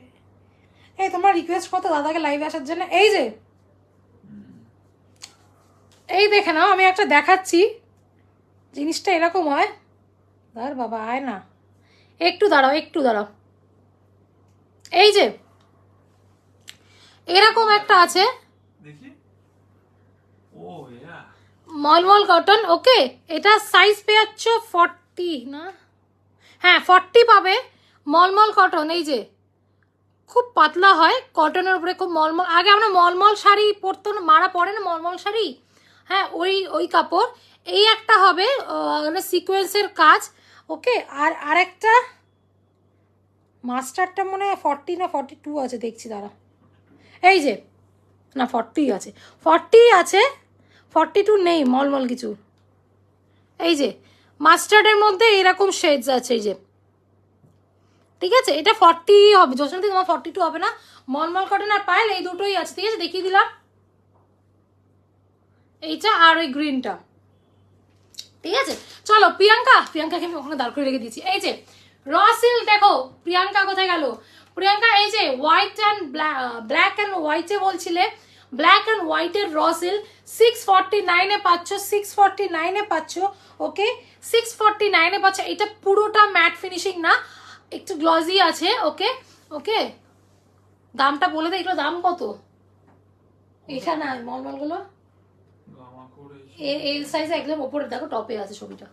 এই তোমার রিকোয়েস্ট কত দাদাকে লাইভে আসার জন্য, এই যে এই দেখে নাও, আমি একটা দেখাচ্ছি, জিনিসটা এরকম হয়, ধর বাবা আয় না, একটু দাঁড়াও একটু দাঁড়াও, এই যে এরকম একটা আছে, দেখি। ও ইয়া, মলমল কটন। ওকে, এটা সাইজ পেয়াচ্ছ 40 না, হ্যাঁ 40 পাবে, মলমল কটন। এই যে খুব পাতলা হয়, কটনের উপরে খুব মলমল, আগে আমরা মলমল শাড়ি পরতো না, মারা পরে না মলমল শাড়ি, হ্যাঁ ওই কাপড়। এই একটা হবে মানে সিকোয়েন্সের কাজ। ওকে, আর আরেকটা মাস্টারটা মনে হয় 40 না 42 আছে, দেখছি দাঁড়া, এই যে না 40 আছে, 40 আছে, 42 নেই মলমল কিছু। এই যে মাস্টার্ডের মধ্যে এরকম শেডস আছে, এই যে ঠিক আছে, এটা 40 হবে, জোসনাদি তোমার 42 হবে না, মলমল কটন আর পায়েল এই দুটোই আছে, ঠিক আছে? দেখিয়ে দিলাম এইটা আর ওই গ্রিনটা, ঠিক আছে? চলো প্রিয়াঙ্কাকে আমি ওখানে দাঁড় করে রেখে দিয়েছি। এই যে র সিল্ক, দেখো প্রিয়াঙ্কা কোথায় গেল? প্রিয়াঙ্কা এই যে হোয়াইট অ্যান্ড ব্ল্যাক অ্যান্ড হোয়াইটে বলছিলে, ব্ল্যাক অ্যান্ড হোয়াইটের র সিল্ক 649-এ পাচ্ছ, 649-এ পাচ্ছ। ওকে, 649-এ পাচ্ছ। এটা পুরোটা ম্যাট ফিনিশিং না, একটু গ্লজি আছে। ওকে ওকে, দামটা বলে দে, এগুলো দাম কত? এটা না মলমলগুলো এল সাইজ একদম ওপরে, দেখো টপে আছে ছবিটা,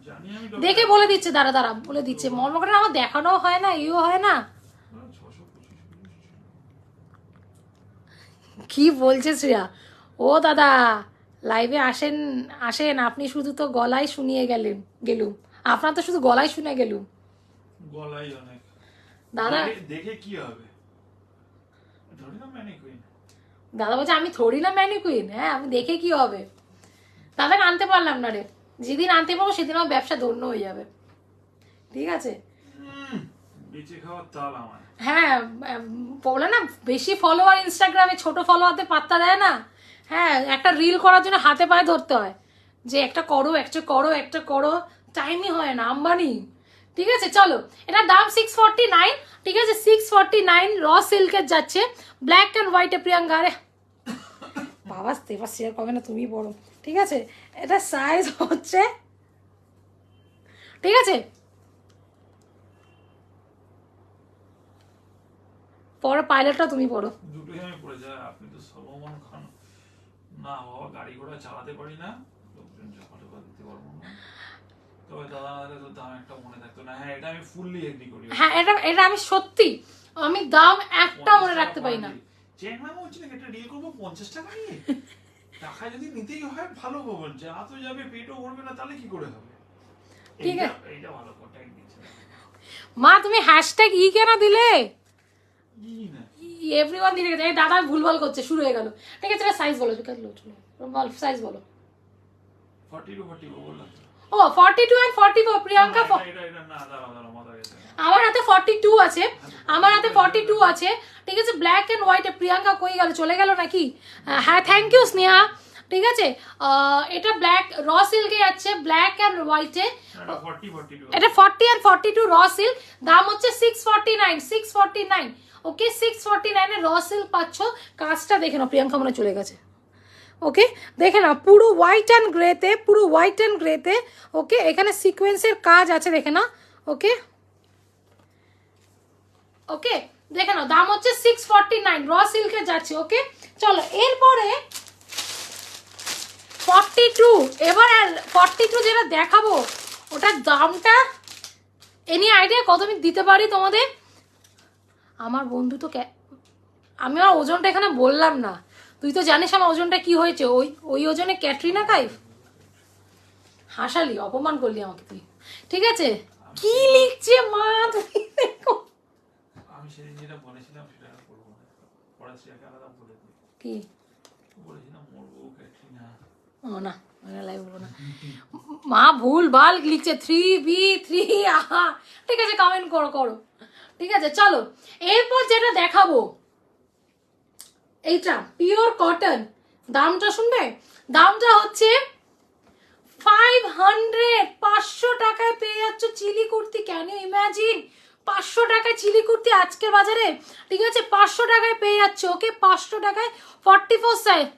জানি আমি তো দেখে বলে দিচ্ছে, দাঁড়া বলে দিচ্ছে। মলমলটা আমার দেখানো হয় না, ইও হয় না, 625 কি বলছে শ্রেয়া? ও দাদা লাইভে আসেন আসেন, আপনি শুধু তো গলায় শুনিয়ে গেলুম, আপনার তো শুধু গলায় শুনে গেলুম গলাই অনেক দাদা। দেখে কি হবে, ধরি না ম্যানিকুইন। দাদা বলছে আমি থোড়ি না ম্যানিকুইন, হ্যাঁ আমি দেখে কি হবে। দাদাকে আনতে পারলাম না রে, যেদিন আনতে পারবো সেদিন আমার ব্যবসা ধন্য হয়ে যাবে, ঠিক আছে। বেঁচে খাওয়ার তাল আমার। হ্যাঁ বলে না বেশি ফলোয়ার ইনস্টাগ্রামে ছোট ফলোয়ারদের পাত্তা দেয় না। হ্যাঁ একটা রিল করার জন্য হাতে পায়ে ধরতে হয়, যে একটা করো একটা করো একটা করো, টাইমই হয় না আম্বানি। ঠিক আছে চলো, এটার দাম 649, ঠিক আছে 649 র সিল্কের যাচ্ছে, ব্ল্যাক অ্যান্ড হোয়াইটে প্রিয়াঙ্কা। আরে বাবা এবার শেয়ার করবে না তুমি বড়, ঠিক আছে। এটা সাইজ হচ্ছে, ঠিক আছে পরে পাইলটটা তুমি পড়ো। দুটোই আমি পড়ে যাই, আপনি তো সলমন খান না। বাবা গাড়ি ঘোড়া চালাতে পারি না, লোকজন চাপাতে দিতে পারবো না। তবে দাদা তো দাম একটা মনে থাকতো না। হ্যাঁ এটা আমি ফুললি এগ্রি করি। হ্যাঁ এটা এটা আমি সত্যি, আমি দাম একটা মনে রাখতে পারি না। চেংমা বলছি না একটা ডিল করবো 50 টাকা নিয়ে, টাকা যদি নিতেই হয় ভালো খবর, যা তো যাবে পেটও ভরবে না, তাহলে কি করে হবে। ঠিক আছে এইটা ভালো কন্টাক্ট দিচ্ছে মা, তুমি হ্যাশট্যাগ কেন দিলে? ই না এভরিওয়ান দিলে গেছে, এই দাদা ভুলভাল করছে, শুরু হয়ে গেল। ঠিক আছে সাইজ বলো, বল সাইজ বলো। 42 বললাম ও 42 and 44 প্রিয়াঙ্কা। এটা না দাঁড়াও মাথা গেছে। আমার হাতে 42 আছে, আমার হাতে 42 আছে, ঠিক আছে ব্ল্যাক এন্ড হোয়াইট। প্রিয়াঙ্কা কই গেল, চলে গেল নাকি? হ্যাঁ থ্যাংক ইউ স্নেহা। ঠিক আছে এটা ব্ল্যাক র সিল্কে যাচ্ছে, ব্ল্যাক এন্ড হোয়াইটে। এটা 40 and 42 র সিল্ক, দাম হচ্ছে 649 649। ওকে 649 এর র সিল্ক পাচ্ছ। কাজটা দেখে নাও, প্রিয়াঙ্কা মনে চলে গেছে। ওকে দেখে নাও পুরো হোয়াইট অ্যান্ড গ্রেতে, পুরো হোয়াইট অ্যান্ড গ্রেতে। ওকে এখানে সিকোয়েন্সের কাজ আছে দেখে নাও। ওকে ওকে দেখে নাও, দাম হচ্ছে 649 র সিল্কে যাচ্ছে। ওকে চলো এরপরে 42, এবার 42 যেটা দেখাবো ওটার দামটা এনি আইডিয়া কত আমি দিতে পারি তোমাদের? আমার বন্ধু তো আমি আমার ওজনটা এখানে বললাম না, তুই তো জানিস আমার ওজনটা কি হয়েছে, ওই ওজনে ক্যাটরিনা কাইফ। হাসালি, অপমান করলি আমাকে তুই। ঠিক আছে কি লিখছে মা তুমি দেখো। আমি সেদিন যেটা বলেছিলাম সেটা করবো না, পড়াশোনাকে আলাদা বলে দিই। কি বলেছিলাম মরবো ক্যাটরিনা। ও না আমি লাইভ বলবো না। মা ভুল ভাল লিখছে 3B3 আহা। ঠিক আছে কমেন্ট করো করো। ঠিক আছে চলো এরপর যেটা দেখাবো, এইটা পিওর কটন। দামটা শুনবে, দামটা হচ্ছে 500 টাকায় পেয়ে যাচ্ছ Chilli kurti. Can you imagine 500 টাকায় চিলি কুর্তি আজকের বাজারে? ঠিক আছে 500 টাকায় পেয়ে যাচ্ছ। ওকে 500 টাকায় 44 সাইজ।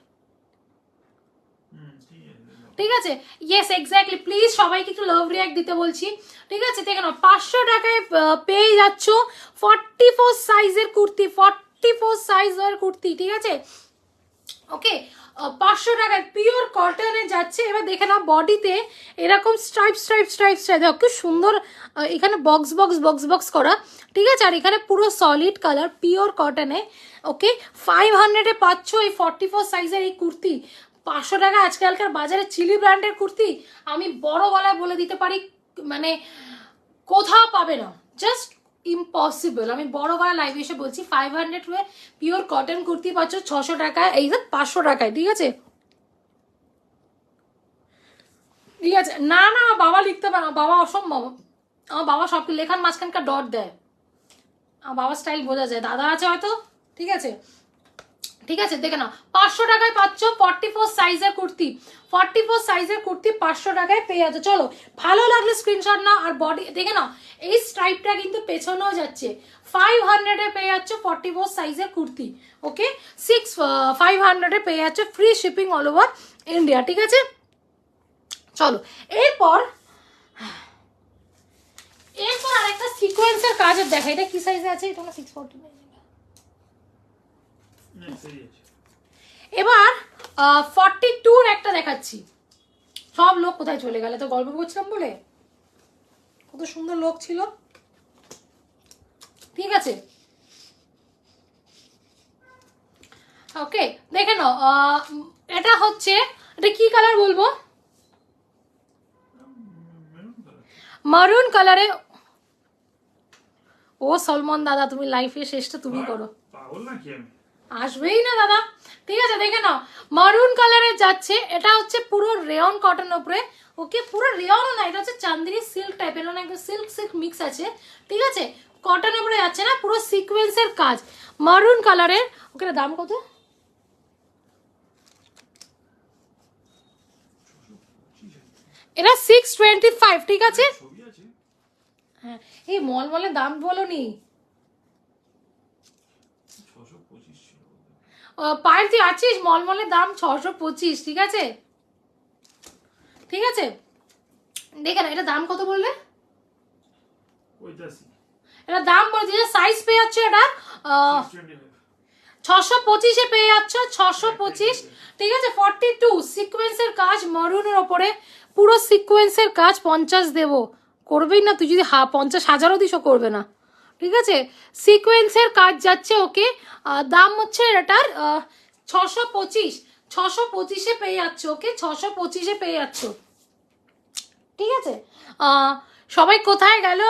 ঠিক আছে ইয়েস এক্স্যাক্টলি, প্লিজ সবাইকে একটু লাভ রিয়াক্ট দিতে বলছি। ঠিক আছে দেখে নাও 500 টাকায় পেয়ে যাচ্ছ 44 সাইজের কুর্তি, 44 সাইজের কুর্তি। ঠিক আছে ওকে 500 টাকায় পিওর কটনে যাচ্ছে। এবার দেখে নাও বডিতে এরকম স্ট্রাইপ স্ট্রাইপ স্ট্রাইপ স্ট্রাইপ দেখো কি সুন্দর, এখানে বক্স বক্স বক্স বক্স করা। ঠিক আছে আর এখানে পুরো সলিড কালার পিওর কটনে। ওকে 500-এ পাচ্ছ এই 44 সাইজের এই কুর্তি। 500 টাকা আজকালকার বাজারে চিলি ব্র্যান্ডের কুর্তি আমি বড় গলায় বলে দিতে পারি মানে কোথাও পাবে না, জাস্ট ইম্পসিবল। আমি বড় গলা লাইভে এসে বলছি 500 হয়ে পিওর কটন কুর্তি পাচ্ছ 600 টাকায়, এই 500 টাকায়। ঠিক আছে ঠিক আছে না না বাবা লিখতে পারে না, বাবা অসম্ভব। আমার বাবা সব লেখার মাঝখানকার ডট দেয়, আমার বাবার স্টাইল বোঝা যায়। দাদা আছে হয়তো। ঠিক আছে ঠিক আছে দেখে নাও 500 টাকায় পাচ্ছ 44 সাইজের কুর্তি, 44 সাইজের কুর্তি 500 টাকায় পেয়ে যাচ্ছে। চলো ভালো লাগলে স্ক্রিনশট নাও। আর বডি দেখে নাও এই স্ট্রাইপটা কিন্তু পেছনেও যাচ্ছে। 500-এ পেয়ে যাচ্ছ 44 সাইজের কুর্তি। ওকে 500-এ পেয়ে যাচ্ছে, free shipping all over India. ঠিক আছে চলো এরপর আরেকটা সিকোয়েন্সের কাজের দেখা। এটা কি সাইজে আছে? এটা 649। এবার 42-র একটা দেখাচ্ছি। সব লোক কোথায় চলে গেলে, তো গল্প করছিলাম বলে কত সুন্দর লোক ছিল। ঠিক আছে ওকে দেখে নাও এটা হচ্ছে, এটা কি কালার বলবো, মারুন কালারে। ও সলমন দাদা, তুমি লাইফে শেষটা তুমি করো, পাগল নাকি আমি? আসবেই না দাদা। ঠিক আছে, দেখে নাও, মারুন কালারে যাচ্ছে। এটা হচ্ছে পুরো রেয়ন কটন উপরে, ওকে, পুরো রেয়নও না, এটা হচ্ছে চান্দিনী সিল্ক টাইপের, মানে একদম সিল্ক সিল্ক মিক্স আছে। ঠিক আছে, কটন উপরে যাচ্ছে না, পুরো সিকোয়েন্সের কাজ, মারুন কালারের। ওকে, দাম কত? এটা 625। ঠিক আছে, ছবি আছে? হ্যাঁ, এই মলমলের দাম বলো নি, 625 ছিল। পায়েল তুই আছিস, মলমলের দাম 625। ঠিক আছে, ঠিক আছে, দেখে না, এটা দাম কত বললে? 85 এটা দাম বলে দিয়েছে, সাইজ পেয়ে যাচ্ছে এটা 625-এ পেয়ে যাচ্ছ, 625। ঠিক আছে, 42 সিকোয়েন্সের কাজ মারুনের ওপরে, পুরো সিকোয়েন্সের কাজ। 50 দেবো, করবেই না তুই, যদি 50,000ও দিসও করবে না। ঠিক আছে, সিকোয়েন্সের কাজ যাচ্ছে। ওকে, দাম হচ্ছে এটার 625, 625-এ পেয়ে যাচ্ছ। ওকে, 625-এ পেয়ে যাচ্ছ। ঠিক আছে, সবাই কোথায় গেল?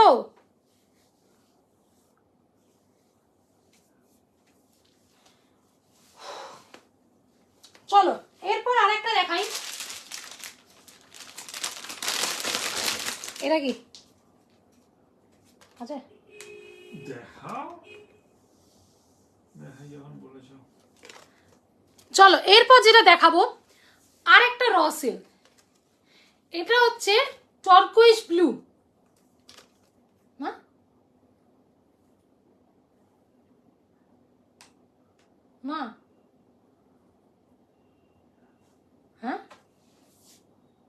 চলো এরপর আরেকটা দেখাই। এটা কি আচ্ছা, দেখাও, দেখাই যখন বলেছো। চলো এরপর যেটা দেখাবো, আরেকটা র সিল্ক। এটা হচ্ছে টারকোয়েজ ব্লু, না মা, হ্যাঁ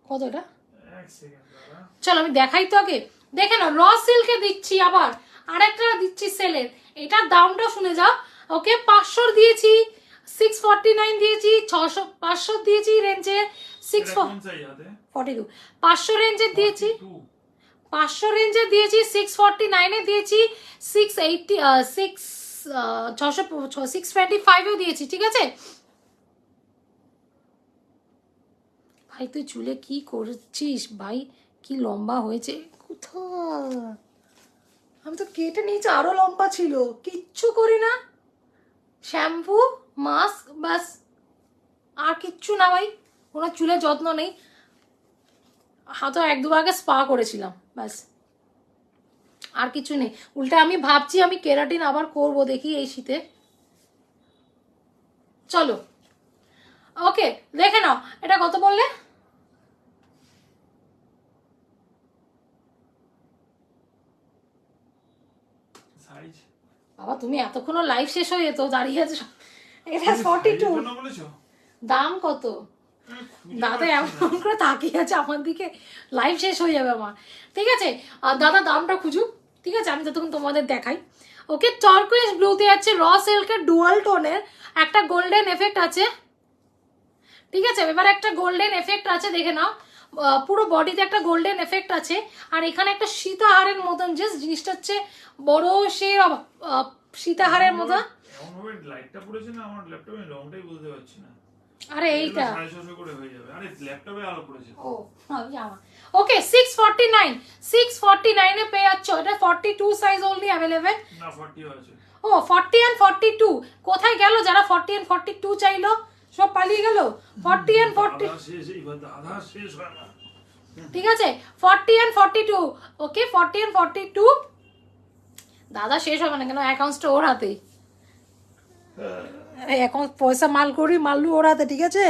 কত এটা? এক সেকেন্ড দাঁড়া। চলো আমি দেখাই তো আগে, দেখে না, র সিল্কে দিচ্ছি, আবার আরেকটা দিচ্ছি সেলের। এটার দামটা শুনে যাও। ওকে, 500 দিয়েছি, 649 দিয়েছি, 600, 500 দিয়েছি রেঞ্জে, এটা কোন সাইজ হাতে? 42, 500 রেঞ্জের দিয়েছি, 42 500 রেঞ্জে দিয়েছি, 649-এ দিয়েছি, 680, 625-এও দিয়েছি। ঠিক আছে ভাই, তুই চুলে কি করছিস ভাই, কি লম্বা হয়েছে, কোথায়? আমি তো কেটে নিয়েছি, আরো লম্বা ছিল, কিচ্ছু করি না, শ্যাম্পু মাস্ক বাস, আর কিচ্ছু না ভাই, কোনো চুলের যত্ন নেই, হাতে 1-2 আগে স্পা করেছিলাম, ব্যাস, আর কিছু নেই। উল্টা আমি ভাবছি আমি কেরাটিন আবার করব, দেখি এই শীতে। চলো ওকে, দেখে নাও, এটা কত বললে? সাইজ বাবা তুমি এতক্ষণও লাইভ শেষ হয়ে যেত, দাঁড়িয়ে আছো। এটা 42, জন্য বলেছো? দাম কত? দাদা এমন করে তাকিয়ে আছে আমার দিকে, লাইভ শেষ হয়ে যাবে আমার। ঠিক আছে, আর দাদা দামটা খুঁজুক। ঠিক আছে, আমি যতক্ষণ তোমাদের দেখাই। ওকে, টারকোয়েজ ব্লুতে আছে, র সিল্কের ডুয়াল টোনের, একটা গোল্ডেন এফেক্ট আছে। ঠিক আছে, এবার একটা গোল্ডেন এফেক্ট আছে, দেখে নাও, পুরো বডিতে একটা গোল্ডেন এফেক্ট আছে। আর এখানে একটা সীতাহারের মতন, যে জিনিসটা হচ্ছে বড়, সে সীতাহারের মতন। এমন ভাবে লাইটটা পড়েছে না আমার ল্যাপটপে, রংটাই বুঝতে পারছি না। আরে এইটা 650 করে হয়ে যাবে। আরে ল্যাপটপে আলো পড়েছে। ও আমি জামা। ওকে, 649, 649-এ পেয়ে যাচ্ছ। এটা 42 সাইজ অনলি অ্যাভেলেবেল। না 40 আছে। ও 40 and 42 কোথায় গেল? যারা 40 and 42 চাইলো সব পালিয়ে গেল। 40 and 40 দাদা শেষ, এইবার দাদা শেষ হয় না। ঠিক আছে, 40 and 42। ওকে, 40 and 42 দাদা শেষ হবে না কেন, অ্যাকাউন্টসটা ওর হাতেই, অ্যাকাউন্ট পয়সা মাল করি, মাল্লু ওর হাতে। ঠিক আছে,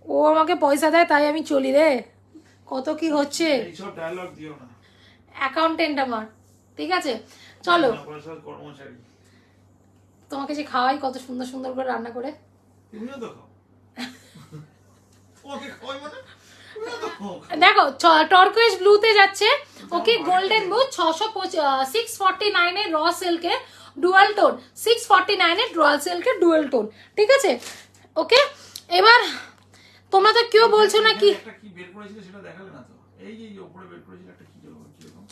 ও আমাকে পয়সা দেয় তাই আমি চলি রে, কত কি হচ্ছে। এইসব ডায়লগ দিও না। অ্যাকাউন্টেন্ট আমার। ঠিক আছে, চলো, কর্মচারী তোমাকে যে খাওয়াই কত সুন্দর সুন্দর করে রান্না করে। তুমিও তো খাও। ওকে খাওয়াই মানে দেখো টারকোয়েজ ব্লুতে যাচ্ছে। ওকে, গোল্ডেন ব্লু 649 এর র সিল্কের ডুয়াল টোন, 649 এর ডুয়াল সিল্কের ডুয়াল টোন। ঠিক আছে, ওকে, এবার তোমরা তো কেউ বলছো না কি একটা কি বের করেছিল সেটা দেখালে না তো। এই যে উপরে বের করেছিল একটা কি রকম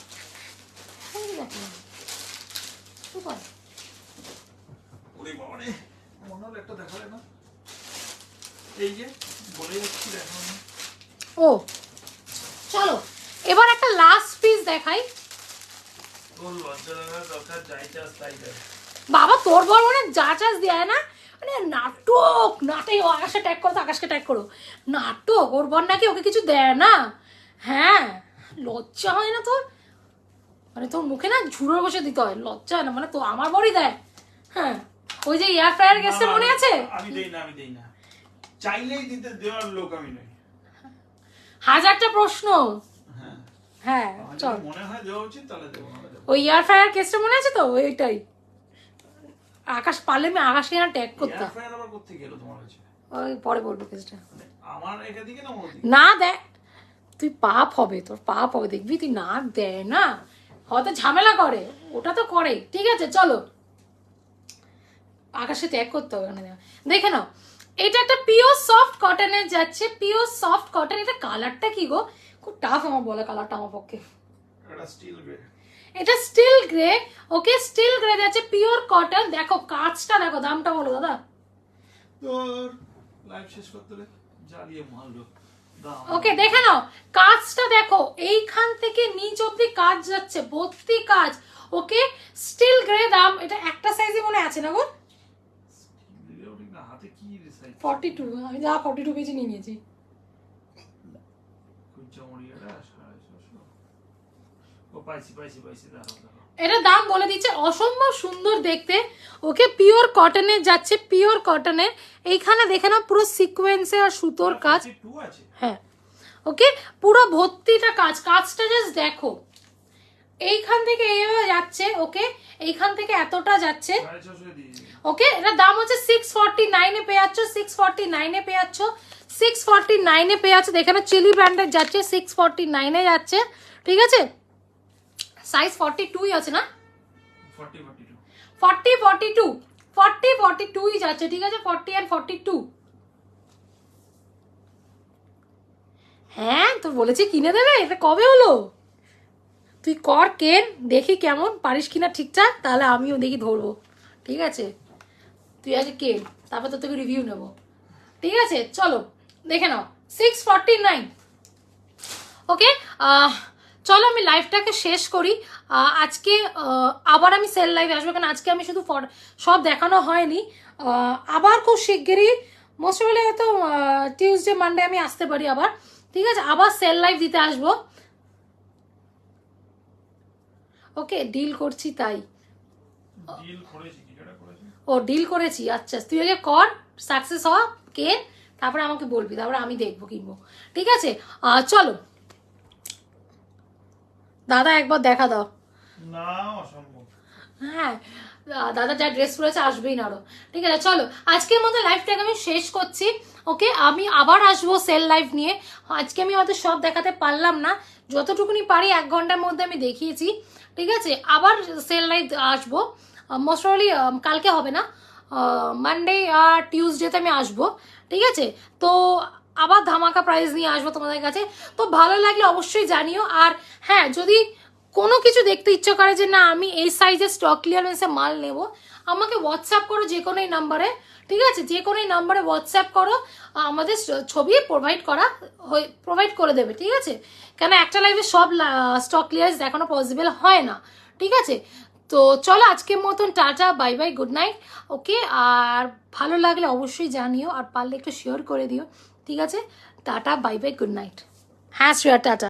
ওরে বাবা রে, মনে হলো একটা দেখালে না। এই যে বলে যাচ্ছি দেখো না। ও চলো এবার একটা লাস্ট পিস দেখাই। তোর লজ্জা লাগার দরকার, যাই চাস তাই দেয়। বাবা তোর বল মানে যা চাষ দেয় না, মানে নাটক নাটক। ও আকাশকে ট্যাগ করো তো, আকাশকে ট্যাগ করো। নাটক ওর বর নাকি ওকে কিছু দেয় না। হ্যাঁ লজ্জা হয় না তোর? মানে তোর মুখে না ঝুড়ো বসে দিতে হয়, লজ্জা হয় না? মানে তো আমার বরই দেয়। হ্যাঁ ওই যে এয়ার ফ্রায়ার গেছে মনে আছে? আমি দেই না, আমি দেই না, চাইলেই দিতে দেওয়ার লোক আমি নই। হাজারটা প্রশ্ন। হ্যাঁ হ্যাঁ চল, মনে হয় দেওয়া উচিত তাহলে দেবো, না দেবো। ওই এয়ার ফ্রায়ার কেসটা মনে আছে তো? ওইটাই আকাশ পারলে আমি আকাশকে না ট্যাগ করতাম। এয়ার ফ্রায়ার আবার কোত্থেকে গেল তোমার কাছে? ওই পরে বলবো কেসটা। মানে আমার এদিকে না ওদিকে? না দেখ, তুই পাপ হবে, তোর পাপ হবে দেখবি। তুই না দেয় না, হয়তো ঝামেলা করে, ওটা তো করে। ঠিক আছে চলো, আকাশে ত্যাগ করতে হবে ওখানে। দেখে নাও, এটা একটা পিওর সফট কটনের যাচ্ছে, পিওর সফট কটন। এটা কালারটা কি গো, খুব টাফ আমার বলা কালারটা আমার পক্ষে। এটা স্টিল গ্রে। এটা স্টিল গ্রে। ওকে স্টিল গ্রে যাচ্ছে, পিওর কটন। দেখো কাজটা দেখো, দামটা বলো দাদা। তোর লাইভ শেষ করতে জ্বালিয়ে মারলো। ওকে দেখে নাও কাজটা দেখো, এইখান থেকে নিচ অব্দি কাজ যাচ্ছে, ভর্তি কাজ। ওকে স্টিল গ্রে। দাম এটা একটা সাইজে মনে আছে না গো? হাতে কি রিসাইজ 42। আমি যা 42 পেজে নিয়ে নিয়েছি। এটা দাম বলে দিচ্ছে, অসম্ভব সুন্দর দেখতে। ওকে পিওর কটনের যাচ্ছে, পিওর কটনের। এইখানে দেখে নাও পুরো সিকোয়েন্সে আর সুতোর কাজ। হ্যাঁ ওকে পুরো ভর্তিটা কাজ। কাজটা জাস্ট দেখো, এইখান থেকে এইভাবে যাচ্ছে। ওকে এইখান থেকে এতটা যাচ্ছে। ওকে এটা দাম হচ্ছে 649 এ পেয়ে যাচ্ছ, 649 এ পেয়ে যাচ্ছ, 649 এ পেয়ে যাচ্ছ। এখানে চিলি ব্র্যান্ডের যাচ্ছে, 649 এ যাচ্ছে। ঠিক আছে সাইজ 42 আছে না? 42 যাচ্ছে। ঠিক আছে 40 and 42। হ্যাঁ তোর বলেছি কিনে দেবে, এটা কবে হলো? তুই কর কেন, দেখি কেমন পারিস কিনা ঠিকঠাক, তাহলে আমিও দেখি ধরবো। ঠিক আছে তুই আগে কেন, তারপর তো তোকে রিভিউ নেবো। ঠিক আছে চলো দেখে নাও 649। ওকে চলো আমি লাইভটাকে শেষ করি। আজকে আবার আমি সেল লাইভ আসবো, কারণ আজকে আমি শুধু সব দেখানো হয়নি। আবার খুব শিগগিরই, মোস্ট প্রবাবলি হয়তো টিউসডে মানডে আমি আসতে পারি আবার। ঠিক আছে আবার সেল লাইভ দিতে আসবো। ওকে ডিল করছি তাই। ও ডিল করেছি, আচ্ছা তুই আগে কর, সাকসেস হ কে, তারপরে আমাকে বলবি, তারপরে আমি দেখবো কিনবো। ঠিক আছে চলো দাদা একবার দেখা দাও। না অসম্ভব। হ্যাঁ দাদা যা ড্রেস পরেছে আসবেই না আরো। ঠিক আছে চলো আজকের মতো লাইভটাকে আমি শেষ করছি। ওকে আমি আবার আসবো সেল লাইভ নিয়ে। আজকে আমি হয়তো সব দেখাতে পারলাম না, যতটুকুনি পারি 1 ঘন্টার মধ্যে আমি দেখিয়েছি। ঠিক আছে আবার সেল লাইভ আসবো, মোস্ট প্রবাবলি কালকে হবে না, মানডে আর টিউসডেতে আমি আসবো। ঠিক আছে তো আবার ধামাকা প্রাইস নিয়ে আসবো তোমাদের কাছে। তো ভালো লাগলে অবশ্যই জানিও। আর হ্যাঁ যদি কোনো কিছু দেখতে ইচ্ছে করে যে না আমি এই সাইজের স্টক ক্লিয়ারেন্সে মাল নেব, আমাকে হোয়াটসঅ্যাপ করো যে কোনো এই নাম্বারে। ঠিক আছে যে কোনো এই নাম্বারে হোয়াটসঅ্যাপ করো, আমাদের ছবি প্রোভাইড করে দেবে। ঠিক আছে কেন একটা লাইভে সব স্টক ক্লিয়ারেন্স দেখানো পসিবল হয় না। ঠিক আছে তো চলো আজকের মতন tata, bye bye, good night. Okay আর ভালো লাগলে অবশ্যই জানিও, আর পারলে একটু শেয়ার করে দিও। ঠিক আছে tata, bye bye, good night. হ্যাঁ শ্রেয়া টাটা।